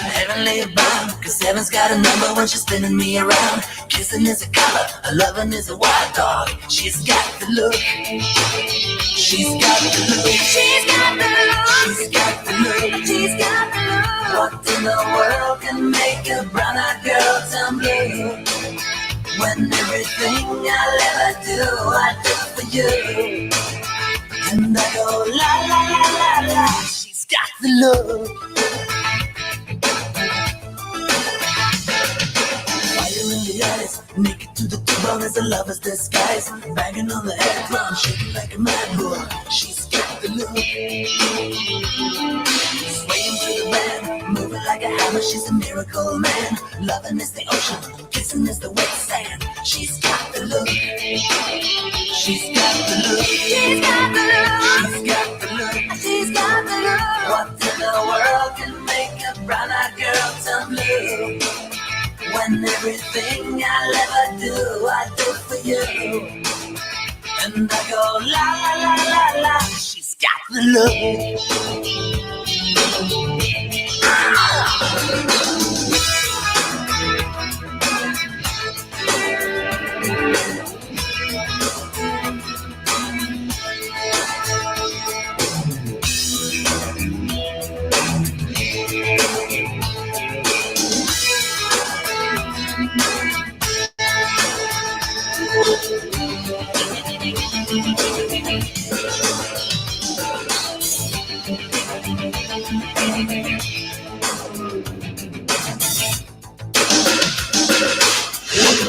Heavenly bound, cause heaven's got a number when she's spinning me around. Kissing is a color, a loving is a wild dog. She's got the look. She's got the look. She's got the look. She's got the look. She's got the look. What in the world can make a brown-eyed girl turn blue? When everything I'll ever do, I do for you. And I go la la la la la. She's got the look. Fire in the eyes, naked to the bone as a lover's disguise. Banging on the head drum, shaking like a mad bull. She's got the look. Swaying to the band, moving like a hammer. She's a miracle man. Loving is the ocean, kissing is the wet sand. She's got the look. She's got the look. She's got the look. She's got the look. She's got the look. What in the world can make a brown-eyed girl turn blue? When everything I'll ever do, I do for you. And I go la la la la la. She's got the look.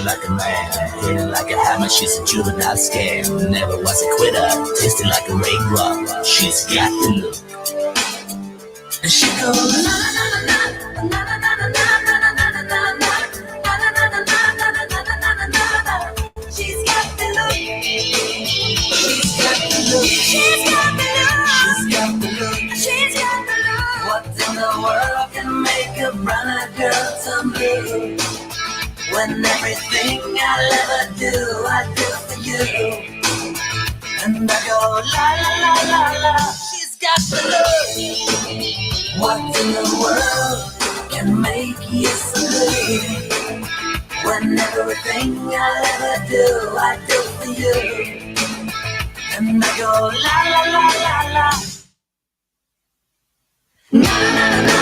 Like a man, hitting like a hammer. She's a juvenile scam. Never was a quitter, tasting like a raindrop. She's got the look. And she goes na na na na na na na na na na na. She's got the look. She's got the look. She's got the look. She's got the look. What in the world can make a brown-eyed girl turn blue? When everything I'll ever do, I do for you. And I go la la la la la. She's got the look. What in the world can make you so blue? When everything I'll ever do, I do for you. And I go la la la la la. Na na na na na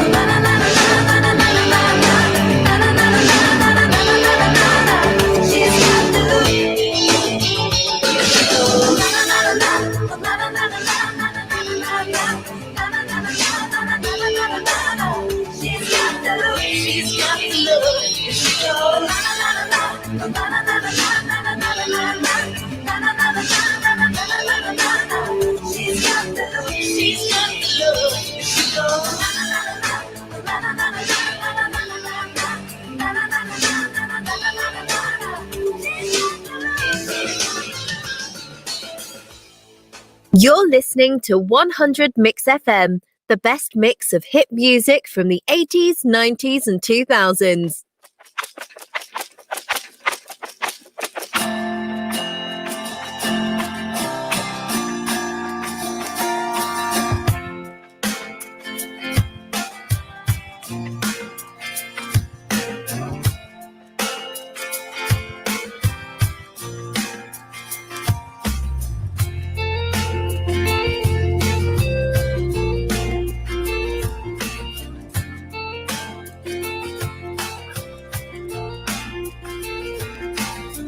na na na na na na na. She's got the look. She's got the look. She go la la la la la la la la la la la la. She's got the look. She's got the look. She go la la la la la la la la You're listening to 100 Mix FM, the best mix of hit music from the 80s, 90s, and 2000s.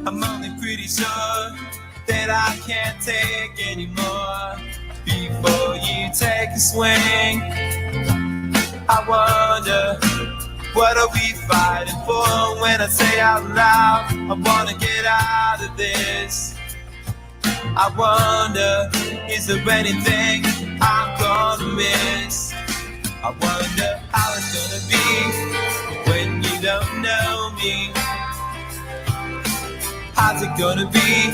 I'm only pretty sure that I can't take anymore. Before you take a swing, I wonder, what are we fighting for? When I say out loud, I wanna get out of this. I wonder, is there anything I'm gonna miss? I wonder how it's gonna be when you don't know me. How's it gonna be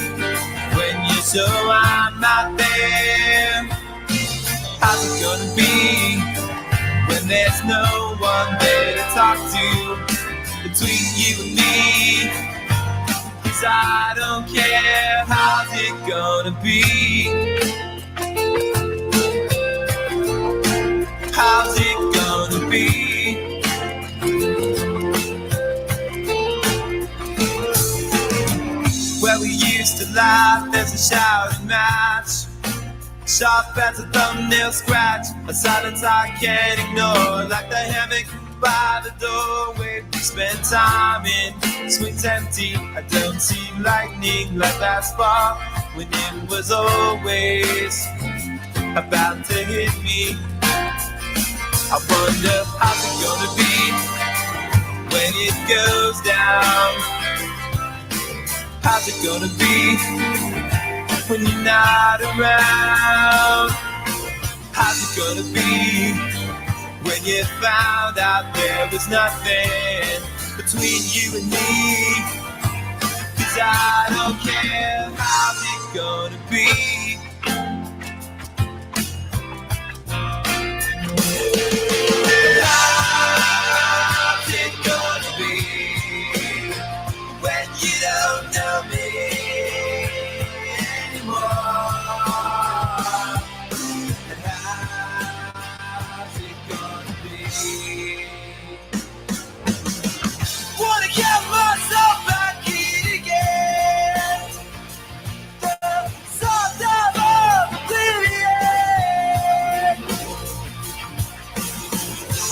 when you so I'm not there? How's it gonna be when there's no one there to talk to between you and me? 'Cause I don't care, how's it gonna be? How's it gonna be? Where we used to laugh, there's a shouting match. Sharp as a thumbnail scratch, a silence I can't ignore. Like the hammock by the doorway we spend time in. Swings empty, I don't see lightning like last fall, when it was always about to hit me. I wonder how's it gonna be when it goes down. How's it gonna be when you're not around? How's it gonna be when you found out there was nothing between you and me? 'Cause I don't care, how's it gonna be? How's it gonna be when you don't know me anymore? And how's it gonna be? Wanna get myself back in again. The soft of oblivion.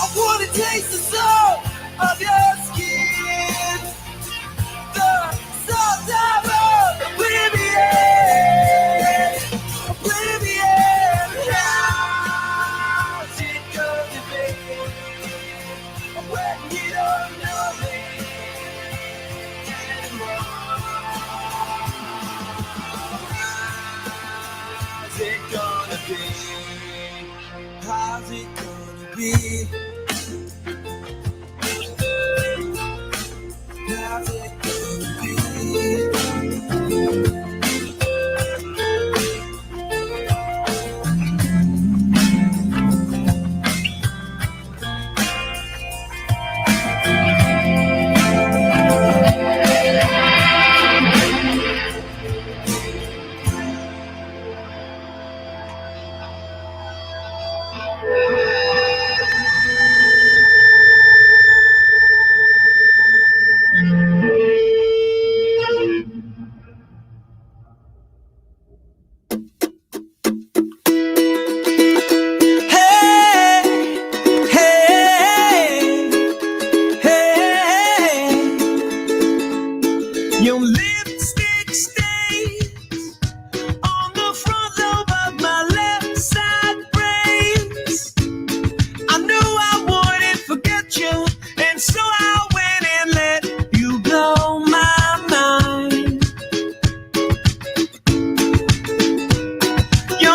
I wanna taste the soul of your skin. The soft of oblivion. Oblivion. How's it gonna be when you don't know me anymore? How's it gonna be? How's it gonna be? How's it gonna be?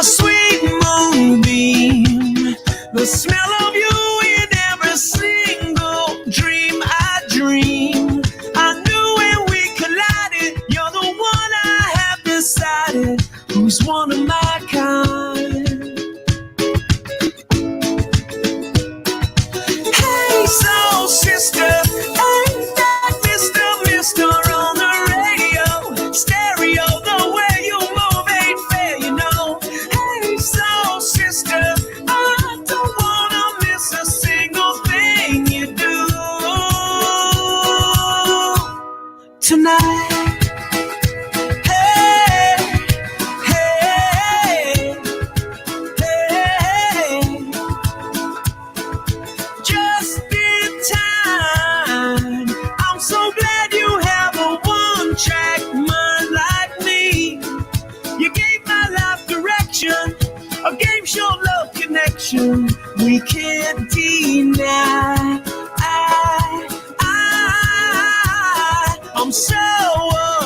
a sweet moonbeam, the smell of you in every single dream I dream. I knew when we collided, you're the one I have decided who's one of my kind. Hey, soul sister, ain't that Mr. on the radio? Stereo, the way you move ain't fair, you know. Hey, soul sister, I don't wanna miss a single thing you do tonight. Hey, hey, hey, just in time. I'm so glad you have a one-track mind like me. You gave my life direction, a game show love connection we can't deny. I'm so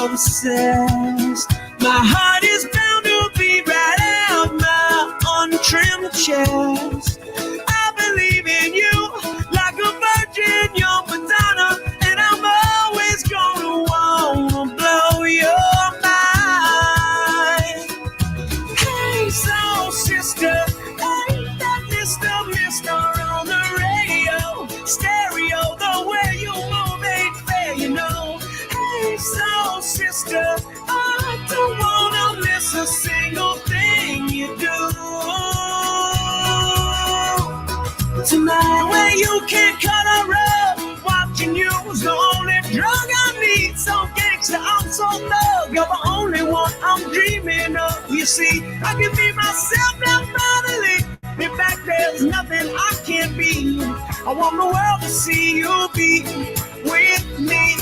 obsessed. My heart is bound to be right out my untrimmed chest. I believe in you like a virgin, you're Madonna, and I'm always gonna wanna blow your mind. Hey, soul sister, ain't that Mr. on the radio? Stereo, the way you move ain't fair, you know. Hey, soul sister, I don't wanna miss a single thing you do tonight. Where you can't cut a rug, watching you is the only drug I need. So gangsta, I'm so thug, you're the only one I'm dreaming of. You see, I can be myself now finally. In fact, there's nothing I can't be. I want the world to see you be with me.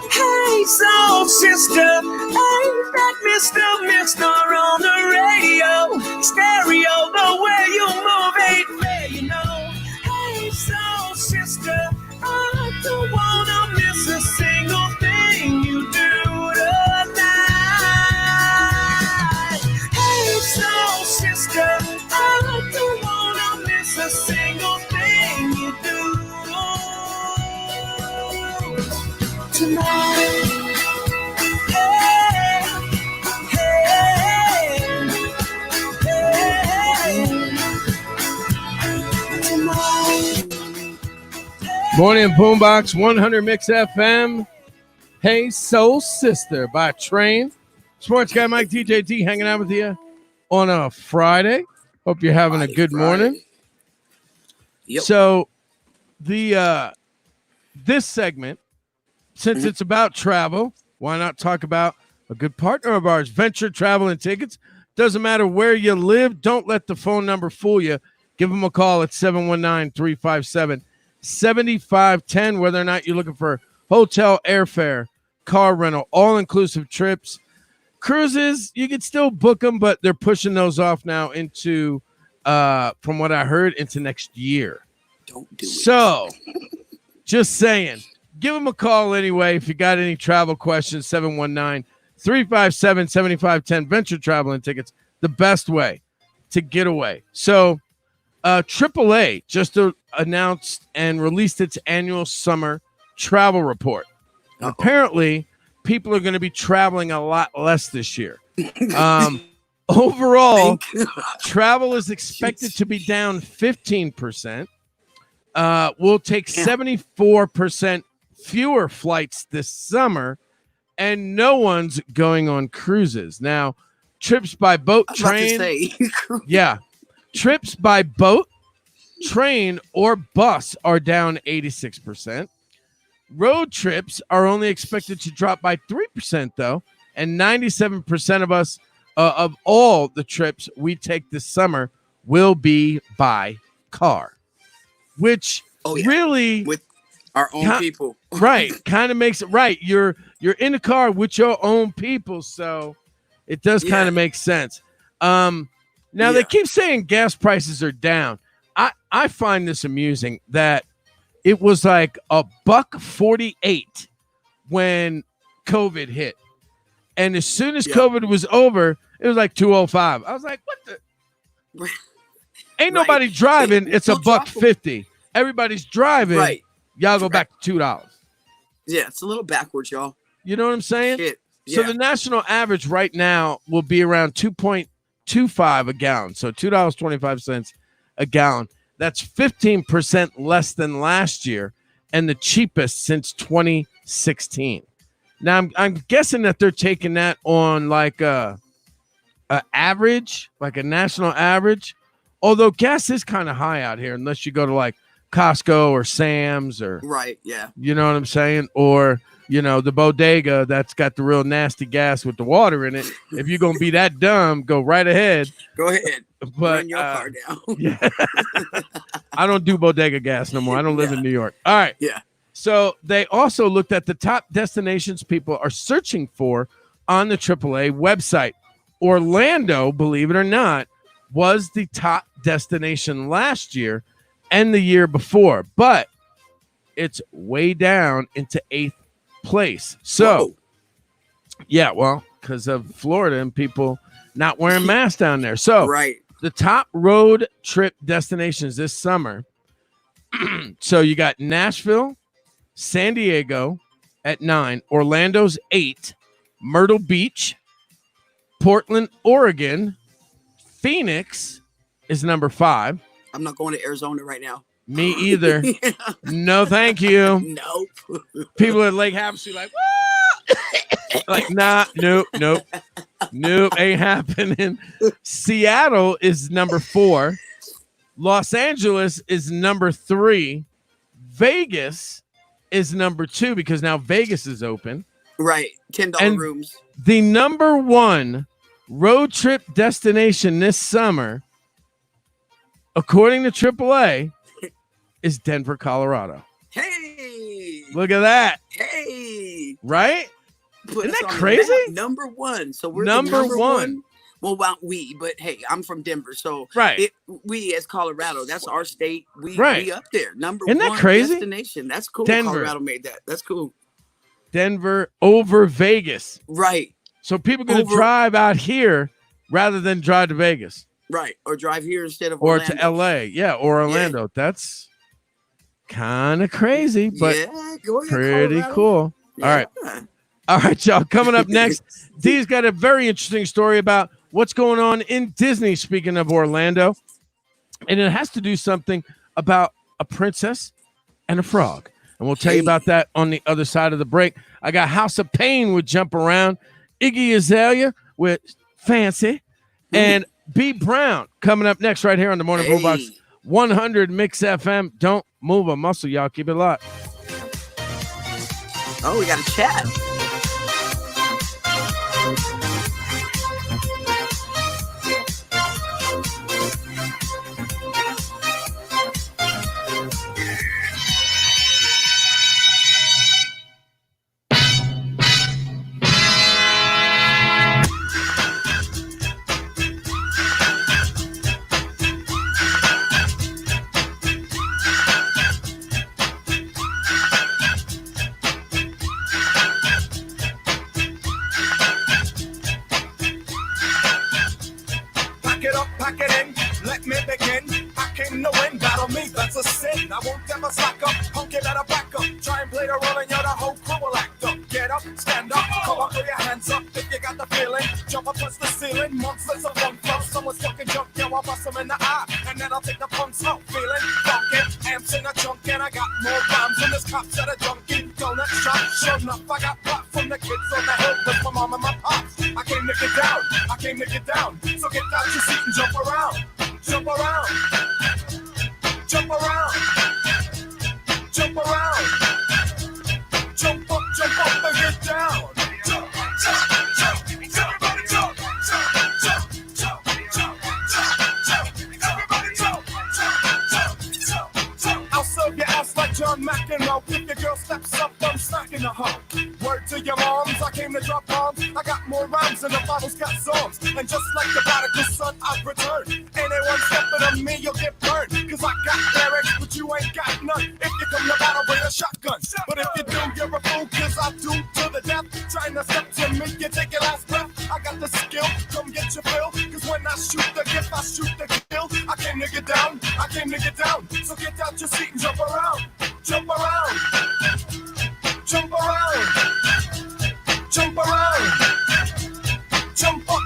Hey, soul sister, ain't that Mr. on the radio? Stereo, the way you move ain't fair, you know. Hey, soul sister, I don't wanna miss a single thing you do tonight. Hey, soul sister, I don't wanna miss a single thing you do tonight. Hey, hey, hey, tonight. Morning Boombox 100 Mix FM. Hey Soul Sister by Train. Sports guy Mike DJT hanging out with you on a Friday. Hope you're having a good morning. Yep. So the this segment, since it's about travel, why not talk about a good partner of ours, Venture Travel and Tickets. Doesn't matter where you live. Don't let the phone number fool you. Give them a call at 719-357-7510, whether or not you're looking for hotel, airfare, car rental, all-inclusive trips. Cruises, you can still book them, but they're pushing those off now into, from what I heard, into next year. Don't do it. So, just saying, give them a call anyway if you got any travel questions, 719-357-7510. Venture Travel and Tickets, the best way to get away. So, AAA just announced and released its annual summer travel report. Apparently, people are going to be traveling a lot less this year. Overall, travel is expected to be down 15%. We'll take 74% fewer flights this summer, and no one's going on cruises. Now, trips by boat, train, trips by boat, train, or bus are down 86%. Road trips are only expected to drop by 3%, though, and 97% of us, of all the trips we take this summer, will be by car, which really with our own people, right? Kind of makes it right. You're in a car with your own people, so it does kind of make sense. Now they keep saying gas prices are down. I find this amusing that it was like $1.48 when COVID hit, and as soon as COVID was over, it was like $2.05. I was like, what the? Ain't nobody driving. It's a $1.50. Everybody's driving. Right. Y'all go back to $2. Yeah, it's a little backwards, y'all. You know what I'm saying? Shit. So Yeah. the national average right now will be around 2.25 a gallon. So $2.25 a gallon. That's 15% less than last year and the cheapest since 2016. Now I'm guessing that they're taking that on like a average, like a national average. Although gas is kind of high out here, unless you go to like Costco or Sam's or right, yeah. You know what I'm saying? Or the bodega that's got the real nasty gas with the water in it. If you're gonna be that dumb, go right ahead. Go ahead. But run your car down. Yeah. I don't do bodega gas no more. I don't live in New York. All right. Yeah. So they also looked at the top destinations people are searching for on the AAA website. Orlando, believe it or not, was the top destination last year and the year before, but it's way down into 8th place. So, yeah, well, because of Florida and people not wearing masks down there. So, right. The top road trip destinations this summer. So you got Nashville, San Diego at 9, Orlando's 8, Myrtle Beach, Portland, Oregon, Phoenix is number 5. I'm not going to Arizona right now. Me either. Yeah. No, thank you. Nope. People at Lake Havasu like, what? Like, nah, nope, ain't happening. Seattle is number 4. Los Angeles is number 3. Vegas is number 2 because now Vegas is open. Right. $10 rooms. The number 1 road trip destination this summer, according to AAA, is Denver, Colorado. Hey. Look at that. Hey. Right? Put Isn't us that on crazy? the map. Number 1. So we're number the one. Well, but hey, I'm from Denver, so right. We as Colorado, that's our state. We up there. Number Isn't that 1 crazy? destination. That's cool. Denver. Colorado made that. That's cool. Denver over Vegas. Right. So people going to drive out here rather than drive to Vegas. Right. Or drive here instead of Orlando. To LA. Yeah, or Orlando. Yeah. That's kind of crazy, but go ahead, pretty Colorado. Cool. Yeah. All right, y'all. Coming up next, Dee's got a very interesting story about what's going on in Disney, speaking of Orlando. And it has to do something about a princess and a frog. And we'll tell you about that on the other side of the break. I got House of Pain with Jump Around, Iggy Azalea with Fancy, and B. Brown coming up next right here on the Morning Boombox 100 Mix FM. Don't move a muscle, y'all. Keep it locked. Oh, we got a chat. I won't ever slack up, punk it better back up. Try and play the role and you're the whole crew will act up. Get up, stand up, come up, throw your hands up if you got the feeling. Jump up, touch the ceiling, monsters of funk club. Someone's fucking jump, yo, I'll bust them in the eye. And then I'll take the punks out, feeling funky. Amps in a trunk and I got more rhymes than this cops at a junkie. Donut shop, sure enough, I got pop from the kids on the hill. With my mom and my pops. I came to get down, I came to get down. So get out your seat and jump around. Jump around. Jump around. Jump around. Jump up and get down. Jump, jump, jump. Everybody jump. Jump, jump, jump, jump, jump, jump. Everybody jump. Jump, jump, jump. I'll serve your ass like John McEnroe. If your girl steps up, I'm smacking the hoe. Word to your moms, I came to drop bombs. I got more rhymes than the Bible's got songs. And just like the prodigal son, I've returned. Anyone stepping on me, you'll get burned. Cause I got lyrics, but you ain't got none. If you come to battle, bring a shotgun. But if you do, you're a fool, cause I do to the death. Trying to step to me, you take your last breath. I got the skill, come get your fill. Cause when I shoot the gift, I shoot the gift. So get out your seat and jump around. Jump around. Jump around. Jump around. Jump up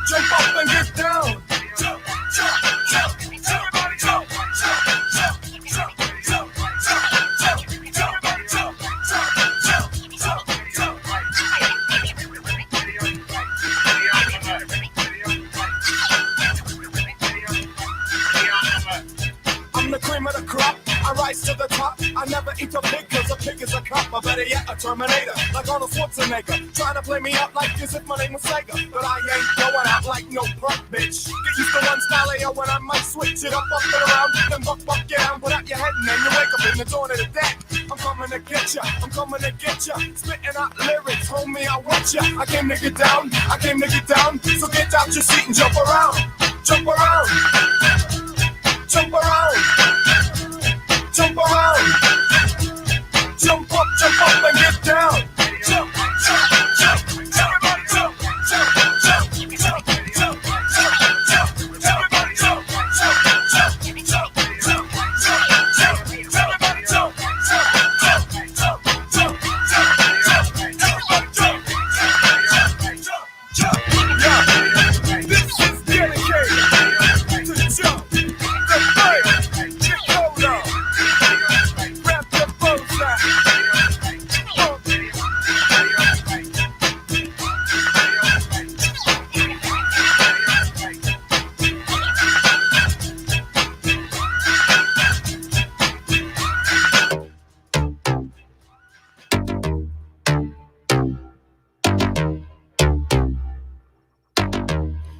and get down. Jump, jump, jump. Everybody jump, jump, jump, jump, jump, jump, jump, jump, jump, jump, jump, I'm the cream of the crop. I rise to the top. I never eat a pig cause a pig is a cop. Or better yet, a Terminator. Like Arnold Schwarzenegger. Trying to play me up like as if my name was Sega. But I ain't going out like no punk bitch. Get used to one style when I might switch it up and around. Then buck, get down, put out your head and then you wake up in the dawn of the dead. I'm coming to get ya, I'm coming to get ya. Spitting out lyrics, homie, I want ya. I came to get down, I came to get down. So get out your seat and jump around. Jump around. Jump around. Jump around. Jump up and get down. Jump, jump, jump. Everybody jump, jump, jump, jump, jump, jump, jump. Everybody jump, jump, jump, jump, jump, jump. Everybody jump, jump, jump, jump, jump, jump. Everybody jump, jump, jump. This is dedicated to the jump. The fire, get cold on. Grab your bows out.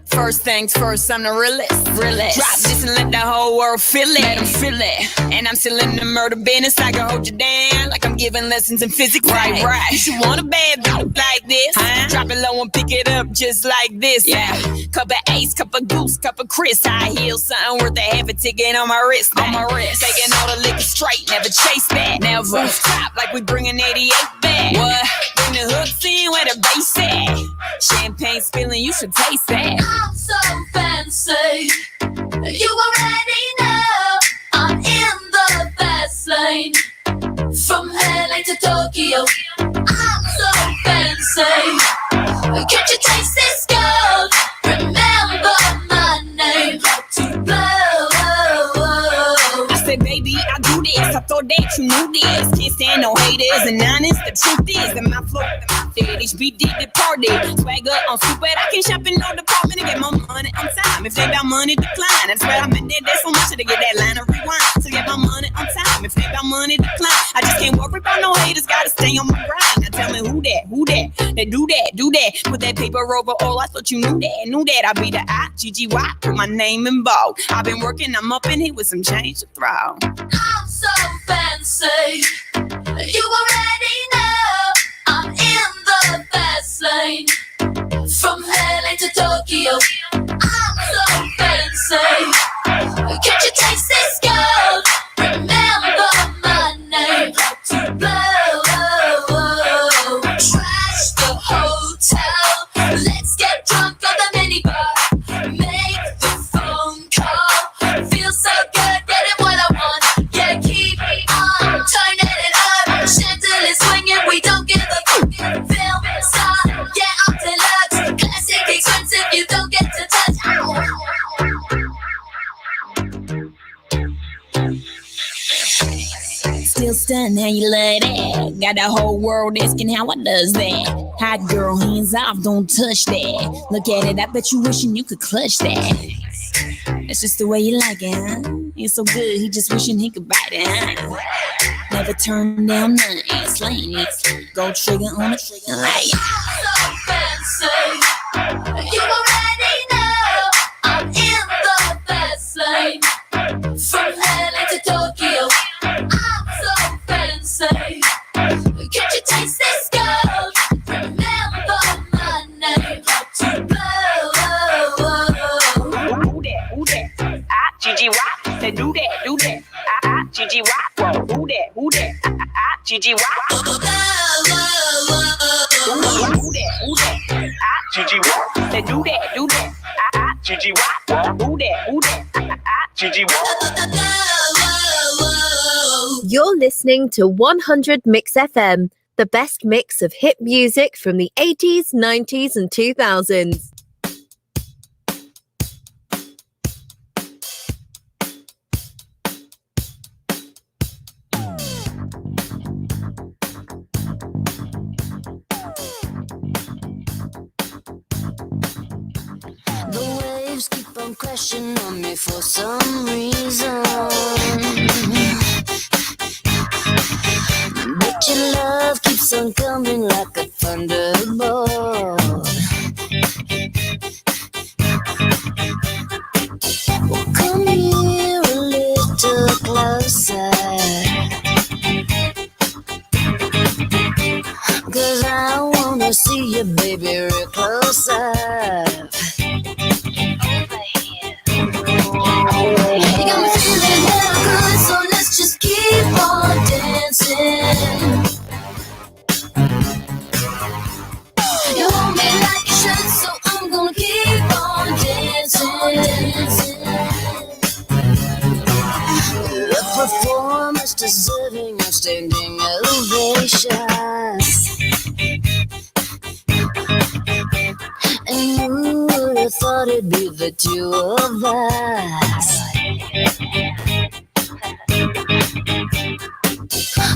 First things first, I'm the realest. Drop this and let the whole world feel it. Let them feel it. And I'm still in the murder business. I can hold you down like I'm giving lessons in physics. Right. You should want a bad bitch like this. Drop it low and pick it up just like this. Yeah. Cup of Ace, cup of Goose, cup of Chris. High heels, something worth a half a ticket on my wrist. Taking all the liquor straight, never chase that. Never stop like we bringing 88 back. What? Bring the hooks in where the bass at. Champagne spilling, you should taste that. I'm so fancy. You already know I'm in the fast lane. From LA to Tokyo, I'm so fancy. Can't you taste this gold? Remember my name. To blow. I said, baby, I do this. I thought that you knew this. Can't stand no haters and honest. The truth is that my flow, HB did the party. Swagger on stupid. I can shop in no department and get my money on time. If they got money, decline. That's where I'm at. There's so much to get that line of rewind. So get my money on time. If they got money, decline. I just can't worry about no haters. Gotta stay on my grind. Now tell me who that? They do that. Put that paper over all. I thought you knew that. I be the I-G-G-Y. Put my name in bold. I've been working. I'm up in here with some change to throw. I'm so fancy. You already know I'm in the fast lane. From LA to Tokyo, I'm so fancy. Can't you taste this gold? Remember my name. To blow. Trash the hotel. Let's get drunk on the minibar. Make the phone call. Feel so good, getting what I want. Yeah, keep on turning it up. Chandelier swinging, we don't give a fuck. Film star, yeah, I'm deluxe. Classic expensive, you don't get to touch. Still stunned how you love that. Got the whole world asking how I does that. Hot girl, hands off, don't touch that. Look at it, I bet you wishing you could clutch that. That's just the way you like it, huh? It's so good, he just wishing he could bite it, huh? Never turn down nothing, slaying it. Go trigger on the trigger like So fancy. You already know I'm in the fast lane. From LA to Tokyo, I'm so fancy. Can't you taste this gold? Remember my name. To blow. Who that? I-G-G-Y. Say do that. I-G-G-Y. Who that? I-G-G-Y. Who that? I-G-G-Y. Say do that. I-G-G-Y. Who that? I-G-G-Y. You're listening to 100 Mix FM, the best mix of hit music from the 80s, 90s, and 2000s. The waves keep on crashing on me for some reason, but your love keeps on coming like a thunderbolt. Well, come here a little closer, 'cause I wanna see you, baby, real closer. You got me feeling hella good, so let's just keep on dancing. You hold me like you should, so I'm gonna keep on dancing. The performance deserving of standing ovation, and who would have thought it'd be the two of us?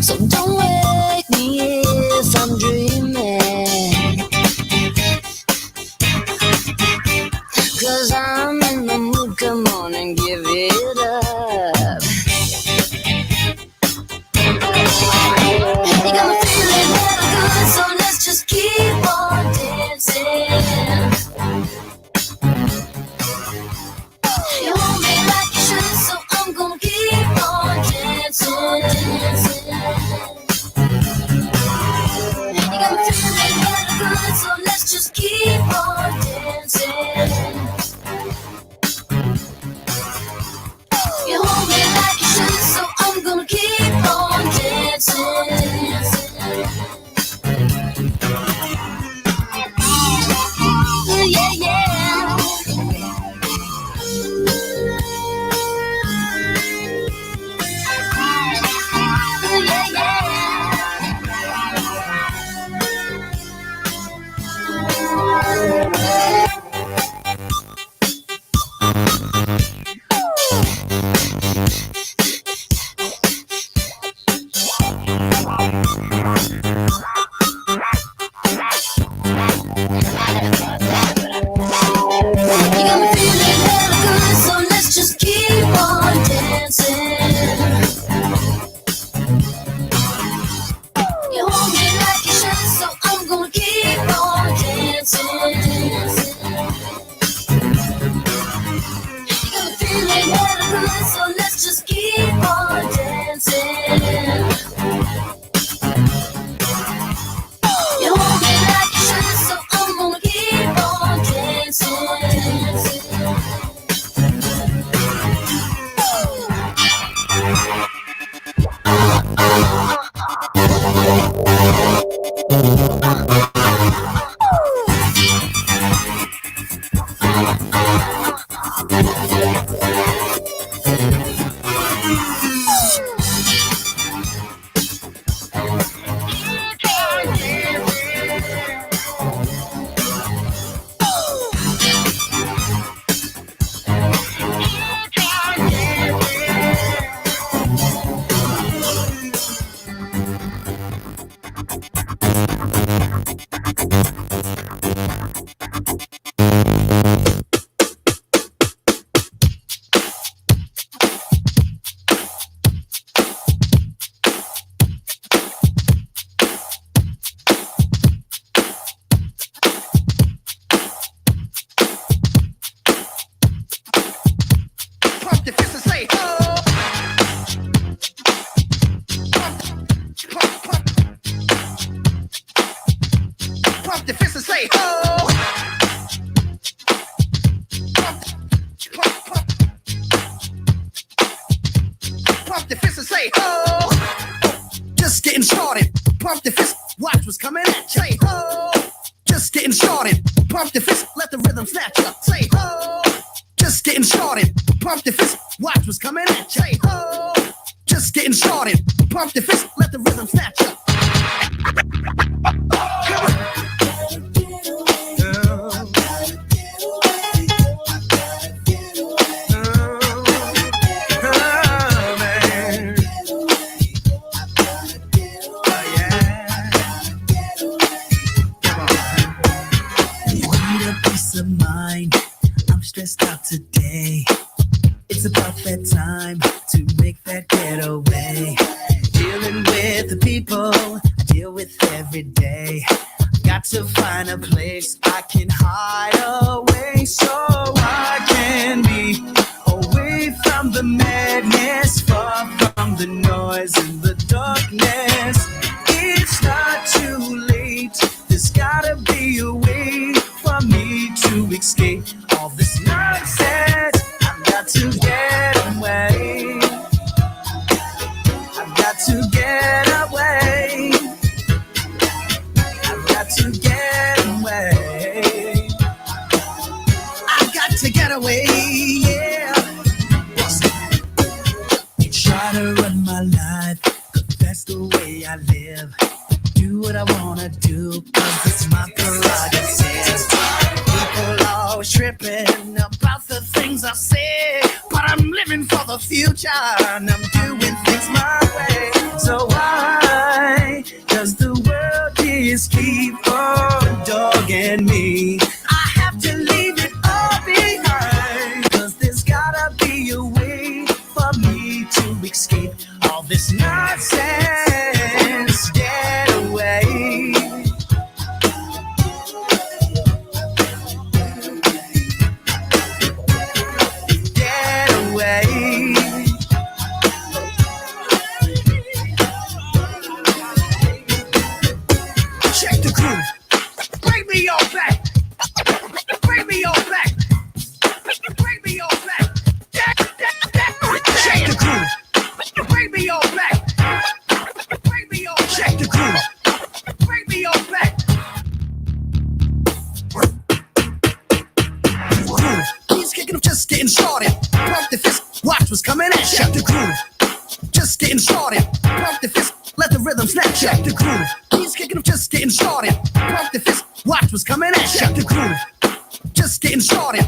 So don't wake me if I'm dreaming, 'cause I'm in the mood, come on and give it up. You got me feeling hella good, so let's just keep on dancing. You hold me like you should, so I'm gonna keep on dancing. You got me feeling hella good, so let's just keep on dancing. You hold me like you should, so I'm gonna keep on dancing. Yeah, yeah. You got me feeling hella good, so let's just keep on dancing. You hold me like you should, so I'm gonna keep on dancing. You got me feeling hella good, so let's just keep on dancing. You hold me like you should, so I'm gonna keep on dancing. Pump your fist and say, ho! Pump your fist and say, ho! Pump your fist and say, ho! Just getting started. Pump your fist, watch what's coming at you. Say, ho! Just getting started. Pump your fist, let the rhythm snatch up. Say, ho! Just getting started. Pump your fist, watch what's coming at you. Say, ho! Just getting getting started. Pump the fist, let the rhythm snatch up. Come on. Of mind, I'm stressed out today. It's about that time to make that getaway. Dealing with the people I deal with every day. Got to find a place I can hide away, so I can be away from the madness, far from the noise and the darkness. It's not too late. There's gotta be a way for me to escape all this nonsense. I've got to get away. I've got to get away. I've got to get away. I've got to get away, yeah. You try to run my life, 'cause that's the way I live. Do what I wanna do, 'cause it's my prerogative. People always tripping about the things I say, but I'm living for the future and I'm doing things my way. So why does the world just keep on dogging me? I have to leave it all behind, 'cause there's gotta be a way for me to escape all this nonsense. Get away. Get away. Check the groove. Bring me your back. Bring me your back. Bring me your back. Check the groove. Bring me your back. Bring me your back. Check the groove. Bring me your back. Groove. He's kicking him, just getting started. Pump the fist. Watch what's coming at. Check the groove. Just getting started. Pump the fist. Let the rhythm snap. Check the groove. He's kicking him, just getting started. Pump the fist. Watch what's coming at. Check the groove. Just getting started.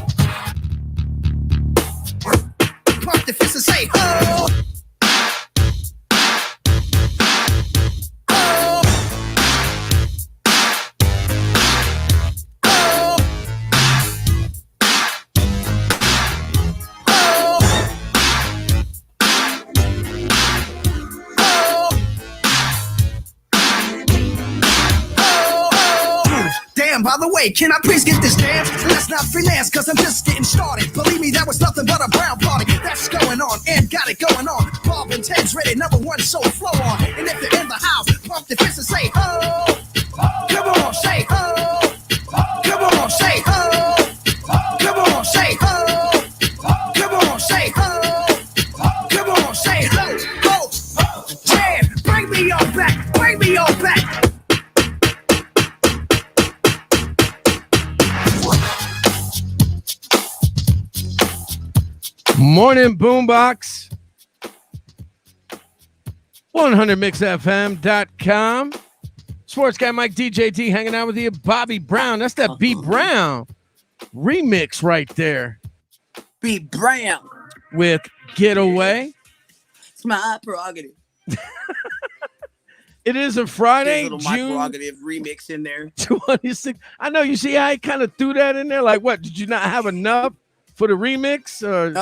Pump the fist and say, oh. Damn, by the way, can I please get this dance? Let's not freelance, 'cause I'm just getting started. Believe me, that was nothing but a brown party. That's going on, and got it going on. Bob and Ted's ready, #1, so flow on. And if you're in the house, pump the fist and say, oh. Come on, say, oh. Come on, say, oh. Come on, say, oh. Come on, say, oh. Come on, say, oh. Oh, Ted, bring me your back, bring me your back. Morning Boombox. 100mixfm.com. Sports guy Mike DJT hanging out with you. Bobby Brown. That's that B Brown remix right there. B Brown. With Getaway. It's my prerogative. It is a Friday, There's a little June my prerogative remix in there. 26. I know, you see how I kind of threw that in there. Like, what? Did you not have enough for the remix? Or,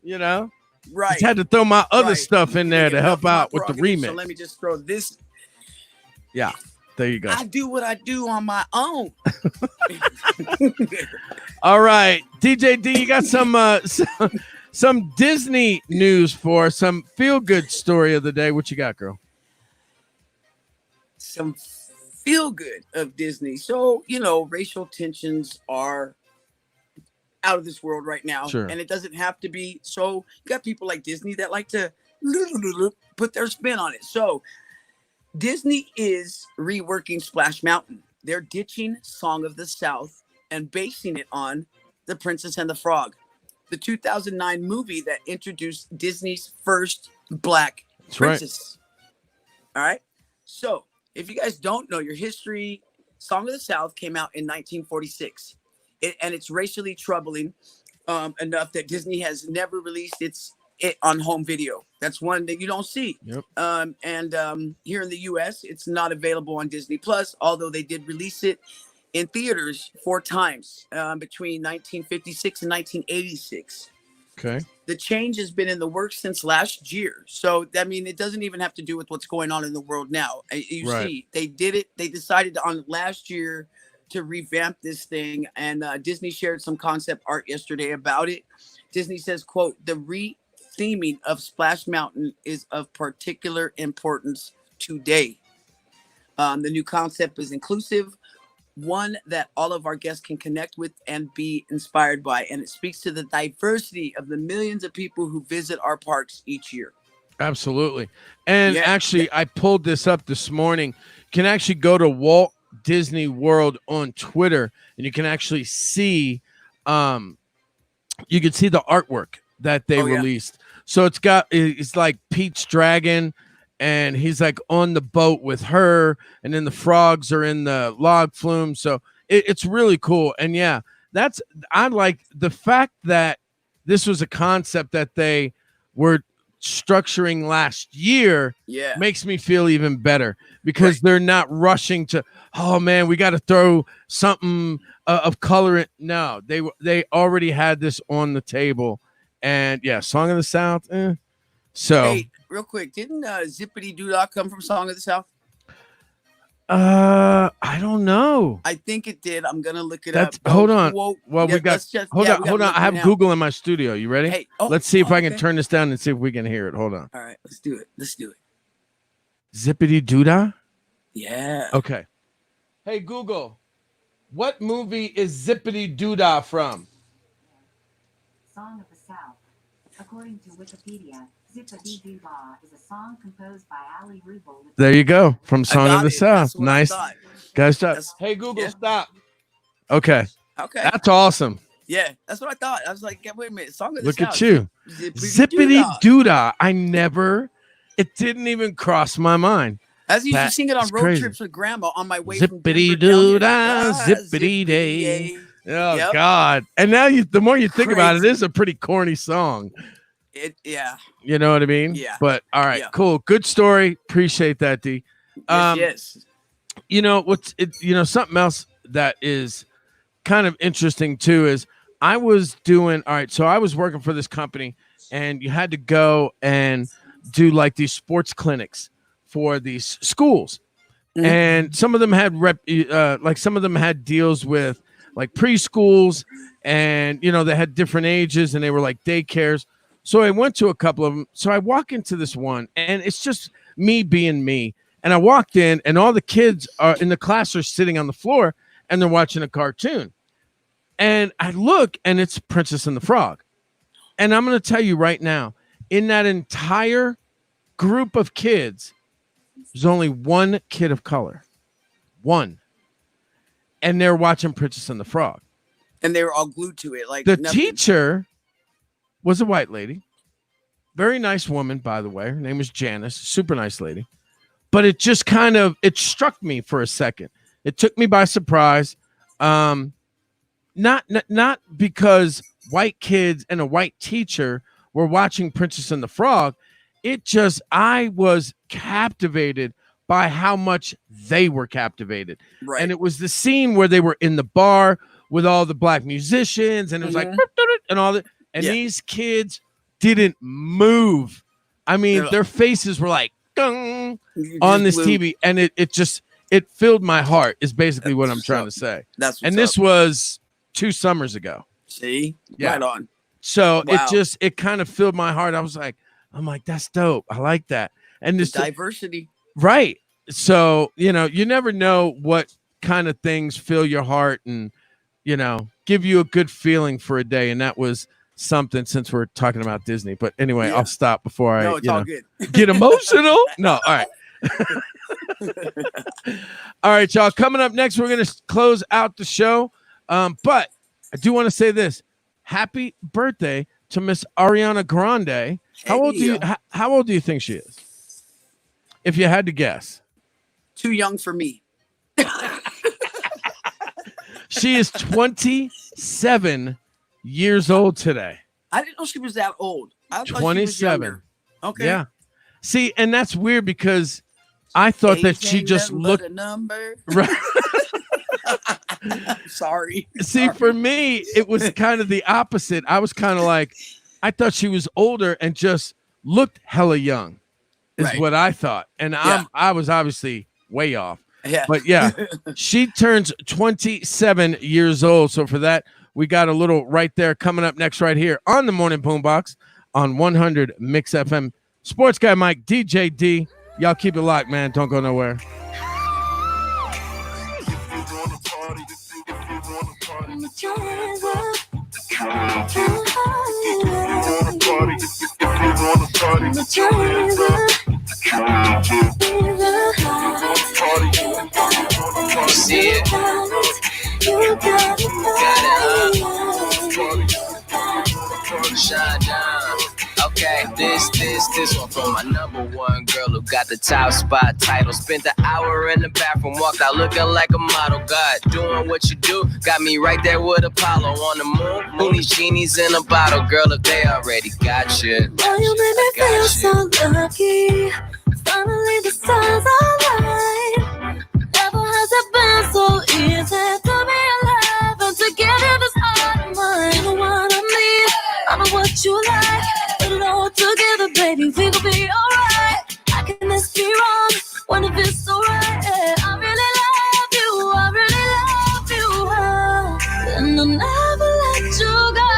you know? Right. Just had to throw my other stuff in there to help out with the remix. So let me just throw this. Yeah, there you go. I do what I do on my own. All right, DJ D, you got some Disney news for us, some feel-good story of the day. What you got, girl? Some feel-good of Disney. So, you know, racial tensions are out of this world right now. Sure. And it doesn't have to be. So you got people like Disney that like to put their spin on it. So Disney is reworking Splash Mountain. They're ditching Song of the South and basing it on The Princess and the Frog, the 2009 movie that introduced Disney's first black right. Princess. All right. So if you guys don't know your history, Song of the South came out in 1946, and it's racially troubling enough that Disney has never released it on home video. That's one that you don't see. Yep. And here in the U.S., it's not available on Disney Plus, although they did release it in theaters 4 times between 1956 and 1986. Okay. The change has been in the works since last year. So, I mean, it doesn't even have to do with what's going on in the world now. You Right. see, they did it. They decided on last year to revamp this thing. And Disney shared some concept art yesterday about it. Disney says, quote, the re-theming of Splash Mountain is of particular importance today. The new concept is inclusive, one that all of our guests can connect with and be inspired by. And it speaks to the diversity of the millions of people who visit our parks each year. Absolutely. And Yeah, actually, I pulled this up this morning. You can actually go to Walt Disney World on Twitter, and you can actually see you can see the artwork that they released. So it's like Pete's dragon, and he's like on the boat with her, and then the frogs are in the log flume. So it's really cool. And yeah, I like the fact that this was a concept that they were structuring last year. Yeah. Makes me feel even better because they're not rushing to, oh man, we got to throw something of color in. No, they already had this on the table. And yeah, Song of the South. So Hey, real quick, didn't Zippity Doodah come from Song of the South? I don't know. I think it did. I'm gonna look it up. Hold on. Whoa. Well, Yeah, we got. let's just- Hold yeah, on. we Hold gotta on. look I have right now. Google in my studio. You ready? Hey, let's see if I can okay. turn this down and see if we can hear it. Hold on. All right, let's do it. Let's do it. Zippity Doodah. Yeah. Okay. Hey Google, what movie is Zippity Doodah from? Song of the South. According to Wikipedia, Zippity Doo-Dah is a song composed by Ali Rubel. There you go. From Song of got the it. South. That's what I Nice. thought. Guys, stop. That's- Hey Google, yeah. stop. Okay. Okay. That's awesome. Yeah, that's what I thought. I was like, yeah, wait a minute. Song of the Look South. at you. Zippity Doodah. It didn't even cross my mind. I used to That sing it on is road crazy. trips with grandma on my way from Zippity Denver down Doodah, here. zippity day. Oh Yep. God! And now the more you think about it, Crazy. it is a pretty corny song. Yeah. You know what I mean? Yeah. But all right, Yeah. cool, good story. Appreciate that, D. Yes. You know something else that is kind of interesting too is I was doing all right. So I was working for this company, and you had to go and do like these sports clinics for these schools. Mhm. And some of them had some of them had deals with like preschools, and they had different ages, and they were like daycares. So I went to a couple of them. So I walk into this one, and it's just me being me. And I walked in, and all the kids are in the class are sitting on the floor, and they're watching a cartoon. And I look, and it's Princess and the Frog. And I'm going to tell you right now, in that entire group of kids, there's only one kid of color. One. And they're watching Princess and the Frog. And they were all glued to it. Like The nothing. teacher was a white lady. Very nice woman, by the way. Her name was Janice. Super nice lady. But it just it struck me for a second. It took me by surprise. Not because white kids and a white teacher were watching Princess and the Frog. I was captivated by how much they were captivated. Right. And it was the scene where they were in the bar with all the black musicians, and it was like, and all that. And these kids didn't move. I mean, their faces were like, "Gung," on this TV. And it filled my heart, is basically what I'm trying to say. That's and this was 2 summers ago. See? Yeah. Right on. So Wow. it kind of filled my heart. I'm like, that's dope. I like that. And this Diversity. right. So, you never know what kind of things fill your heart and, give you a good feeling for a day. And that was something, since we're talking about Disney. But anyway, Yeah. I'll stop before No, I it's all good. get emotional. No, all right. All right, y'all. Coming up next, we're going to close out the show. But I do want to say this. Happy birthday to Miss Ariana Grande. How old do you think she is? if you had to guess? Too young for me. She is 27 years old today. I didn't know she was that old. I thought she was 27. younger. Okay. Yeah. See, and that's weird because I thought that Age she ain't just nothing but looked a number. right. Sorry. See, for me, it was kind of the opposite. I was kind of like, I thought she was older and just looked hella young, is Right. what I thought. And Yeah. I was obviously way off. Yeah. But yeah, she turns 27 years old. So for that, we got a little right there coming up next right here on the Morning Boombox on 100 Mix FM. Sports Guy Mike, DJ D. Y'all keep it locked, man. Don't go nowhere. See it? You got it. Shine down. Okay, this one from my number one girl who got the top spot title. Spent the hour in the bathroom, walked out looking like a model. God, doing what you do, got me right there with Apollo on the moon. Who needs genies in a bottle, girl, if they already got you? Oh, you made me feel so lucky. Finally, the stars align. Never has it been so easy to be alive and to get in this heart of mine. You know what I mean? I know what you like. Put it all together, baby. We gon' be alright. How can this be wrong when it feels so right? Yeah, I really love you. I really love you. And I'll never let you go.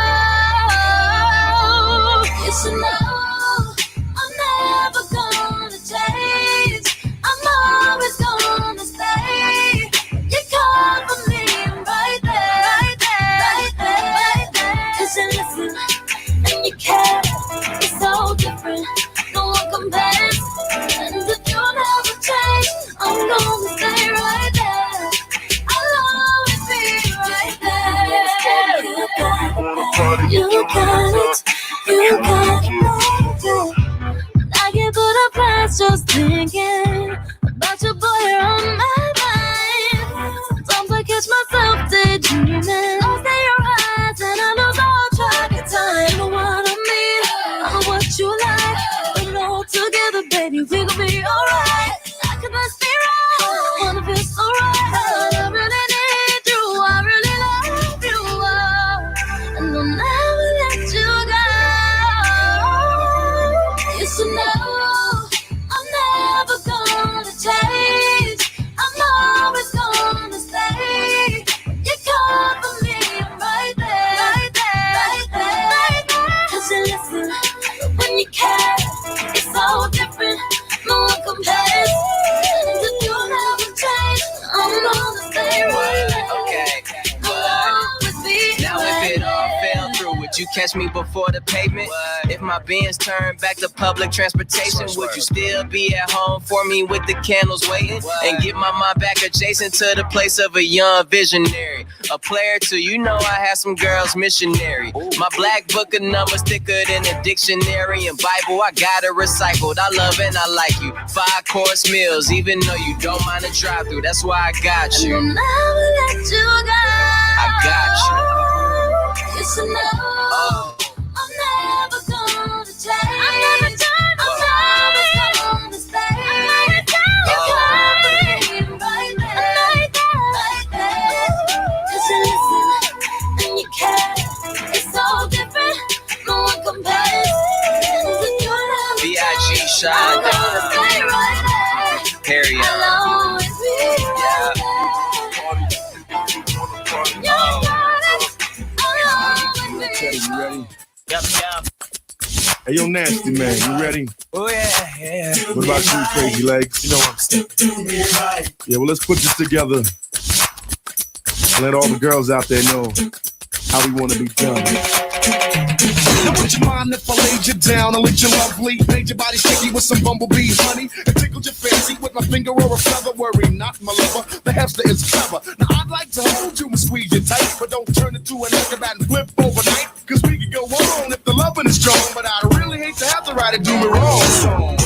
You should know I'm never gonna change. I'm always gonna stay. You cover me right there, right there, right there, right there. 'Cause you listen and you care. It's so different. No one compares. And if you never change, I'm gonna stay right there. I'll always be right there. You got it. You got it. You got it. I get through the past just thinking about your boy, you're on my mind. Sometimes I catch myself daydreaming. Lost in your eyes and I lose all track of time. You know what I mean? I know what you like. Put it all together, baby. We gon' be alright. How can this be wrong? Wanna be so right. I really need you. I really love you. And I'll never let you go. You should know I'm never gonna change. I'm always gonna stay. You cover me right there, right there, right there, right there. 'Cause you listen when you care. It's so different. No one compares. And if you never change, I'm gonna stay right there. Okay, I'll always be now if right it all there. fell through, would you catch me before the pavement? If my Benz turned back to public transportation, would you still be at home for me with the candles waiting? And get my mind back adjacent to the place of a young visionary. A player too, you know I had some girls missionary. My black book of numbers thicker than a dictionary and Bible. I got it recycled. I love and I like you. 5-course meals, even though you don't mind a drive through. That's why I got And you. I'll never let you go. I got you. You should know I'm never gonna change. I'm never gonna stay. You cover me right there, right there, right there. 'Cause you listen and you care. It's so different. No one compares. And if you never B.I.G. change, shine I'm gonna down. stay right there. Harry. I'll always be right there. You got it. I'll always be Teddy, you ready? Yup. Hey, yo, Nasty Man, you ready? Oh, yeah. What about you, Crazy Legs? You know I'm Yeah, well, let's put this together. Let all the girls out there know how we want to be done. Now would you mind if I laid you down and laid you lovely? Made your body shaky with some bumblebee honey and tickled your fancy with my finger or a feather. Worry not, my lover, the hamster is clever. Now I'd like to hold you and squeeze you tight, but don't turn it to an acrobat and flip overnight. 'Cause we could go on if the loving is strong, but I really hate to have to write it, do me wrong. So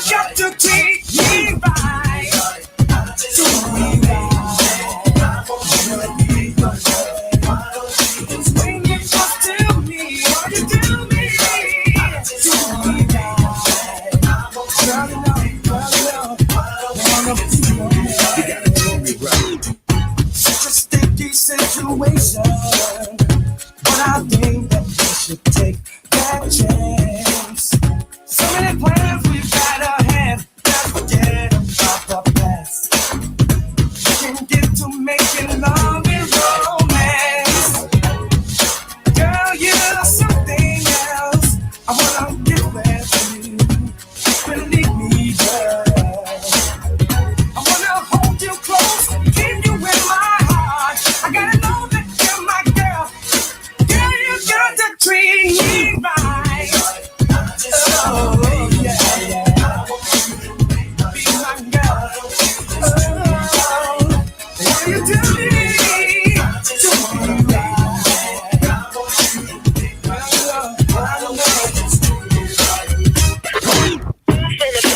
got to treat me right. When you talk to me, or you do me, such a sticky situation, but I think that we should take that chance. So many plans we've got ahead, let's forget about the past. We can get to making love and romance. Girl, you're something else. I wanna get there for you. Believe me, girl. I wanna hold you close, keep you in my heart. I gotta know that you're my girl. Girl, you got to treat me right. Oh, yeah, yeah. Be my girl. Oh, what you do me? Do me right.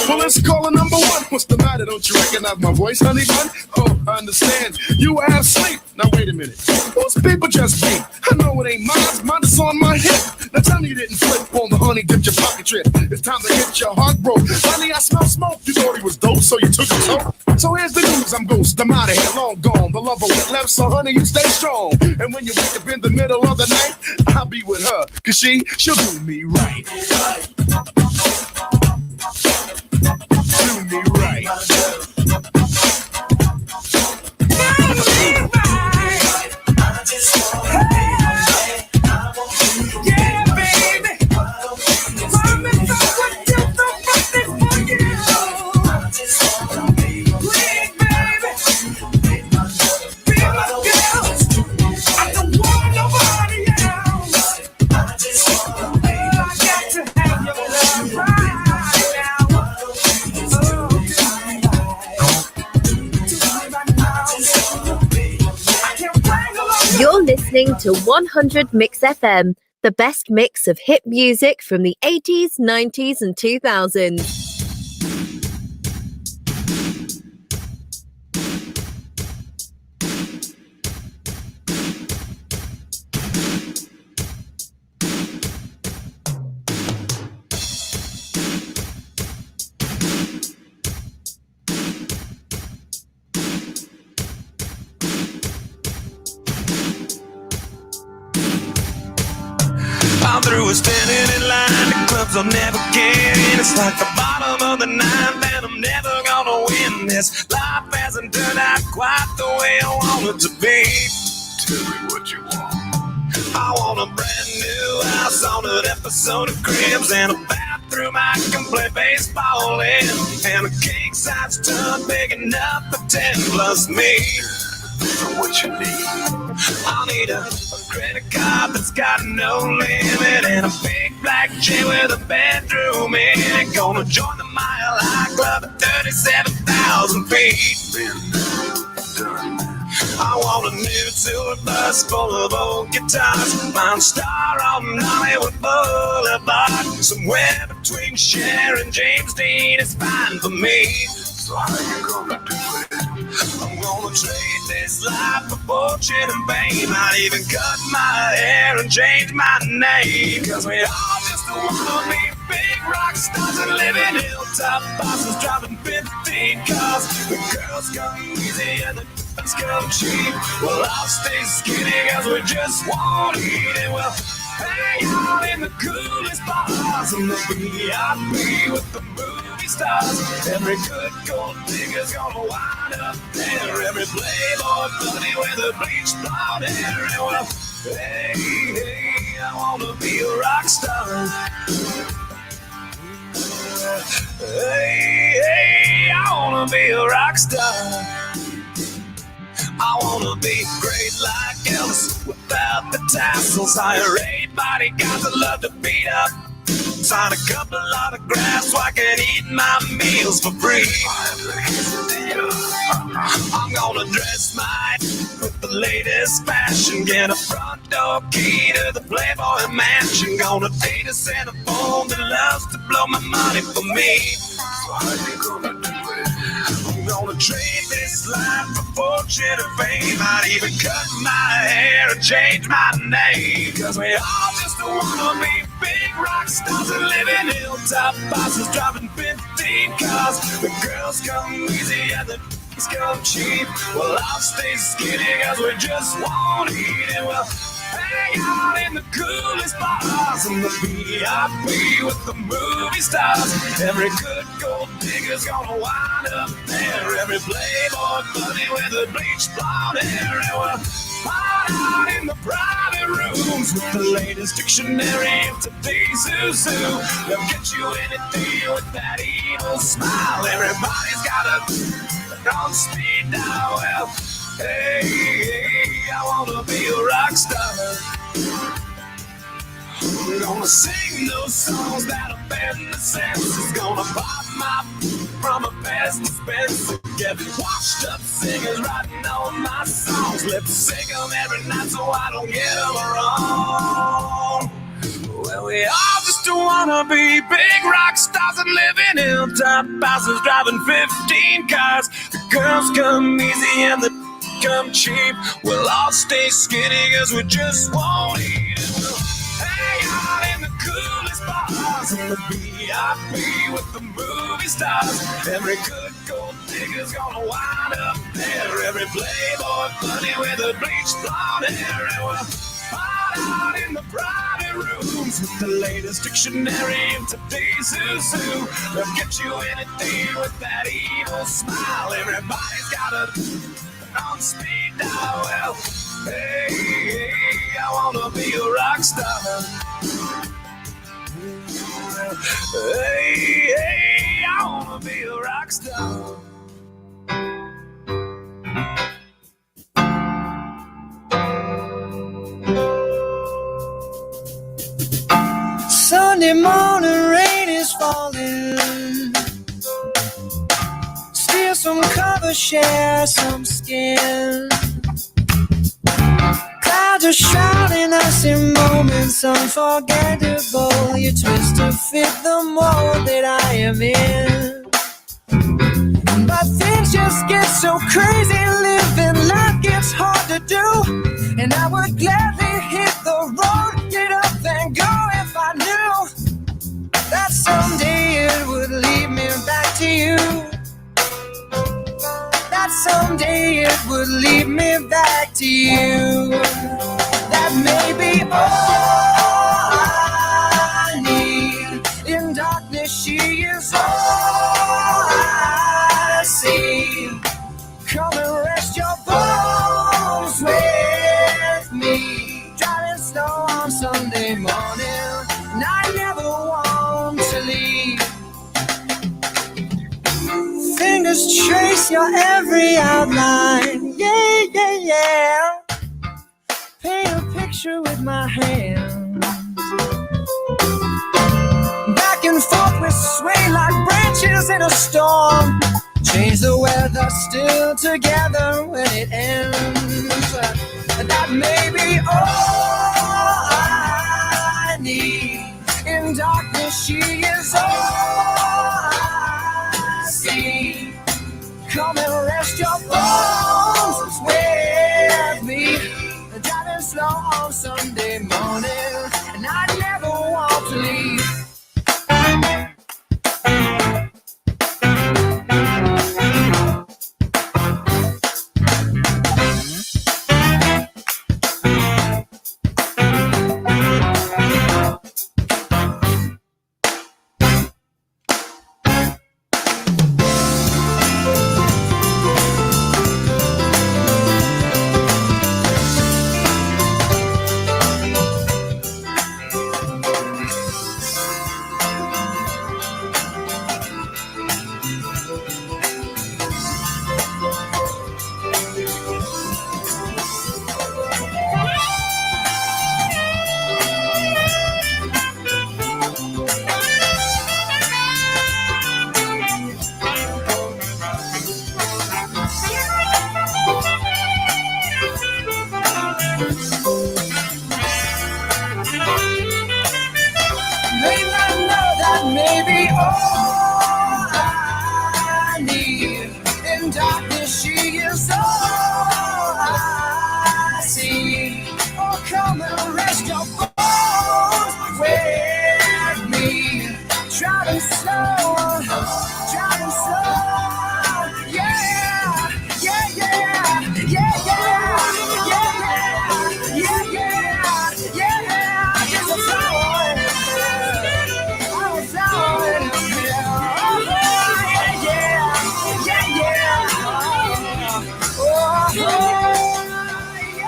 Well, let's call a number one. What's the matter? Don't you recognize my voice, honey bun? Oh, I understand. You have sleep. Now, wait a minute. Those people just beat. I know it ain't mine. Mine is on my hip. Now, tell me you didn't flip on the honey dipped your pocket trip. It's time to get your heart broke. Honey, I smell smoke. You thought he was dope, so you took a toke. So here's the news. I'm ghost. I'm out of here. Long gone. The lover went left, so honey, you stay strong. And when you wake up in the middle of the night, I'll be with her. Cause she'll do me right. Do me right. Yeah, baby. Promise I would do something for you. Please, baby. Be my girl. I don't want nobody else. I got to have your love right now. You're listening to 100 Mix FM, the best mix of hit music from the 80s, 90s, and 2000s. I'm through with standing in line. The clubs I'll never get in. It's like the bottom of the ninth, and I'm never gonna win this. Life hasn't turned out quite the way I want it to be. Tell me what you want. I want a brand new house on an episode of Cribs, and a bathroom I can play baseball in, and a king size tub big enough for 10 plus me. What you need? I'll need a credit card that's got no limit, and a big black chair with a bedroom in it. Gonna join the Mile High Club at 37,000 feet. I want a new tour bus full of old guitars, Mount Star on Hollywood Boulevard. Somewhere between Cher and James Dean is fine for me. So how you gonna do it? I'm gonna trade this life for fortune and fame. I'd even cut my hair and change my name. Cause we all just wanna be big rock stars and live in hilltop bosses, driving 15 cars. The girls come easy and the guns come cheap. Well, I'll stay skinny cause we just won't eat it. Well, hang out in the coolest bars and the VIP with the movie stars. Every good gold digger's gonna wind up there. Every playboy bunny with a bleached blonde hair. And well, hey, hey, I wanna be a rock star. Hey, hey, I wanna be a rock star. I wanna be great like Elvis without the tassels. Hire 8 bodyguards that love to beat up. Sign a couple autographs so I can eat my meals for free. I'm gonna dress my with the latest fashion. Get a front door key to the Playboy Mansion. Gonna date a Santa phone that loves to blow my money for me. So how you gonna do it? I'm gonna trade this life for fortune and fame. I'd even cut my hair and change my name. Cause we all just wanna be big rock stars and live in hilltop bosses, driving 15 cars. The girls come easy and the come cheap. Well, I'll stay skinny cause we just won't eat it. We'll hang out in the coolest bars and the VIP with the movie stars. Every good gold digger's gonna wind up there. Every playboy bunny with a bleached blonde hair. And we'll hide out in the private rooms with the latest dictionary of today's zoo. They'll get you anything with that evil smile. Everybody's got a on speed dial. Well, hey, I wanna be a rock star. We're gonna sing those songs that offend the senses. Gonna pop my from a past dispenser. Get washed up singers writing on my songs. Lip sync them every night so I don't get them wrong. Well, we all just wanna be big rock stars and live in hilltop houses, driving 15 cars. The girls come easy and the come cheap. We'll all stay skinny cause we just won't eat it. We'll hang out in the coolest bars and the VIP with the movie stars. Every good gold digger's gonna wind up there. Every playboy bunny with a bleached blonde hair. And we'll hide out in the private rooms with the latest dictionary of today's zoo. They'll get you anything with that evil smile. Everybody's got a on speed dial. Well, hey, I wanna be a rock star. Hey, I wanna be a rock star. Sunday morning rain is falling. Steal some cover, share some skin. Clouds are shrouding us in moments unforgettable. You twist to fit the mold that I am in. But things just get so crazy, living life gets hard to do. And I would gladly hit the road, get up and go if I knew that someday it would lead me back to you. That someday it would lead me back to you. That may be all I need. In darkness she is all I see. Come and rest your bones with me. Driving slow on Sunday morning, and I never want to leave. Fingers trace your every outline. Yeah, yeah, yeah. Paint a picture with my hands. Back and forth we sway like branches in a storm. Change the weather, still together when it ends. That may be all I need. In darkness she is all I see. Come and rest your bones with me. Driving slow on Sunday morning, and I never want to leave. in darkness, she is all I see. Oh, come and rest your bones with me. Driving slow, driving slow. Yeah, yeah, yeah, yeah, yeah, yeah, yeah, yeah. Just a flower,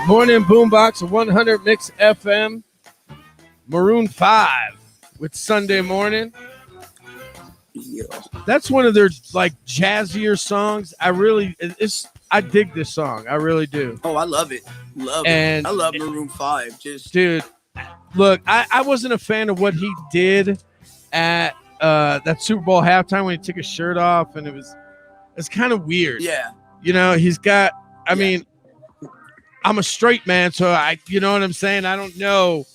Morning Boombox 100 Mix FM. Maroon 5 with Sunday Morning. Yeah. That's one of their like jazzier songs. I dig this song. I really do. Oh, I love it. Love And it. I love Maroon 5. Just dude, look, I wasn't a fan of what he did at that Super Bowl halftime when he took his shirt off, and it's kind of weird. Yeah. You know, he's got, I mean, I'm a straight man, so you know what I'm saying? I don't know.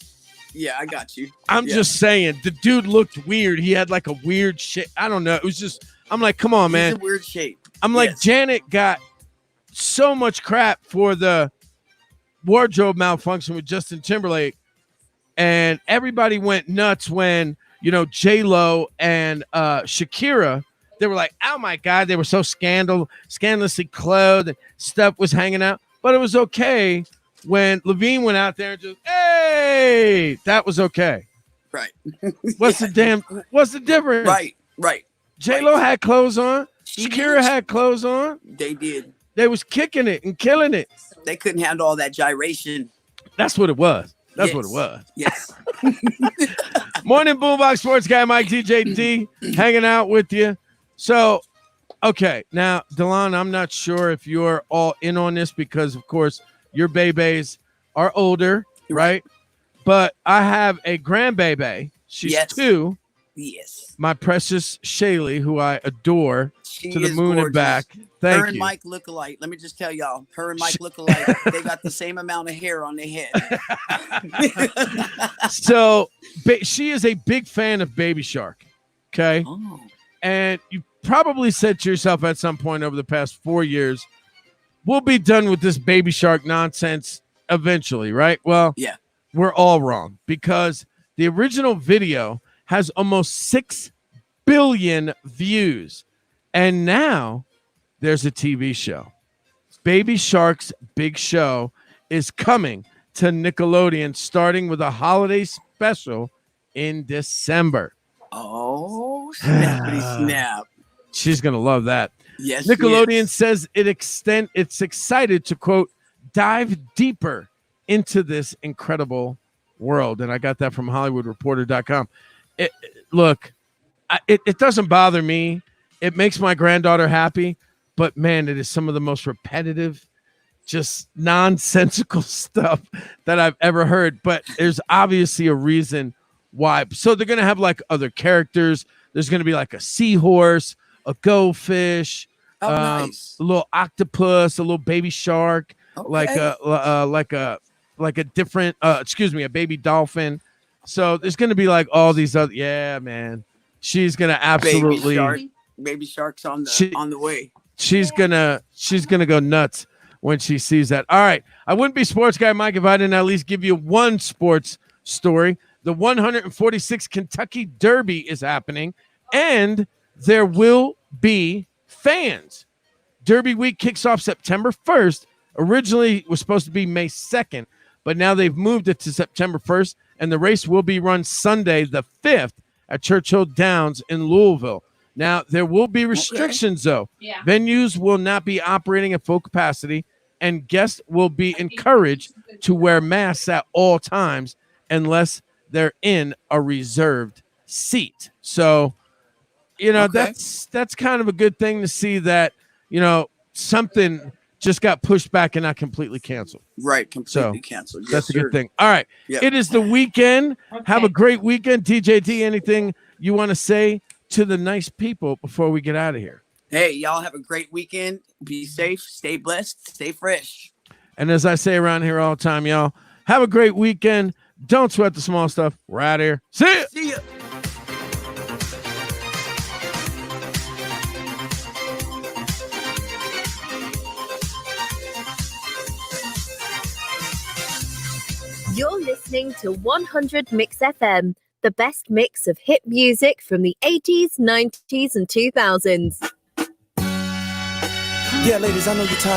Yeah, I got you. I'm just saying, the dude looked weird. He had like a weird shit. I don't know. It was just, I'm like, come on, man. He's a weird shape. I'm like, Janet got so much crap for the wardrobe malfunction with Justin Timberlake, and everybody went nuts when, you know, J-Lo and Shakira, they were like, oh my God, they were so scandalously clothed and stuff was hanging out. But it was okay when Levine went out there and just, hey, that was okay. Right. What's the difference? Right. J-Lo had clothes on. Shakira had clothes on. They did. They was kicking it and killing it. They couldn't handle all that gyration. That's what it was. That's what it was. Yes. Morning Boombox Sports Guy Mike TJD hanging out with you. So, okay, now Delon, I'm not sure if you're all in on this because, of course, your babies are older, right? But I have a grandbaby. She's 2. Yes. My precious Shaylee, who I adore She to the is moon gorgeous. and back. Her Thank and you. Mike look alike. Let me just tell y'all, her and Mike look alike. They got the same amount of hair on their head. So she is a big fan of Baby Shark. Okay. Oh. And you probably said to yourself at some point over the past 4 years, we'll be done with this Baby Shark nonsense eventually, right? Well, yeah, we're all wrong because the original video has almost 6 billion views. And now there's a TV show. Baby Shark's big show is coming to Nickelodeon starting with a holiday special in December. Oh, snappity snap. She's going to love that. Yes, Nickelodeon says it's excited to, quote, dive deeper into this incredible world. And I got that from HollywoodReporter.com. Look, it doesn't bother me. It makes my granddaughter happy. But, man, it is some of the most repetitive, just nonsensical stuff that I've ever heard. But there's obviously a reason why. So they're going to have, like, other characters. There's going to be, like, a seahorse, a goldfish, nice. a little octopus, a little baby shark, Okay. like a different, a baby dolphin. So there's going to be, like, all these other, yeah, man. She's going to absolutely. Baby Shark's on the way. She's gonna go nuts when she sees that. All right. I wouldn't be Sports Guy Mike if I didn't at least give you one sports story. The 146th Kentucky Derby is happening, and there will be fans. Derby week kicks off September 1st. Originally, it was supposed to be May 2nd, but now they've moved it to September 1st, and the race will be run Sunday the 5th at Churchill Downs in Louisville. Now, there will be restrictions, though. Yeah. Venues will not be operating at full capacity, and guests will be encouraged to wear masks at all times unless they're in a reserved seat. So, you know, that's kind of a good thing to see that, you know, something just got pushed back and not completely canceled. Right, completely canceled. That's Yes, a good sir. thing. All right. Yep. It is the weekend. Have a great weekend. TJT, anything you want to say to the nice people before we get out of here? Hey, y'all have a great weekend. Be safe, stay blessed, stay fresh. And as I say around here all the time, y'all, have a great weekend. Don't sweat the small stuff. We're out of here. See ya. See ya. You're listening to 100 Mix FM, the best mix of hit music from the 80s, 90s, and 2000s. Yeah, ladies, I know you're tired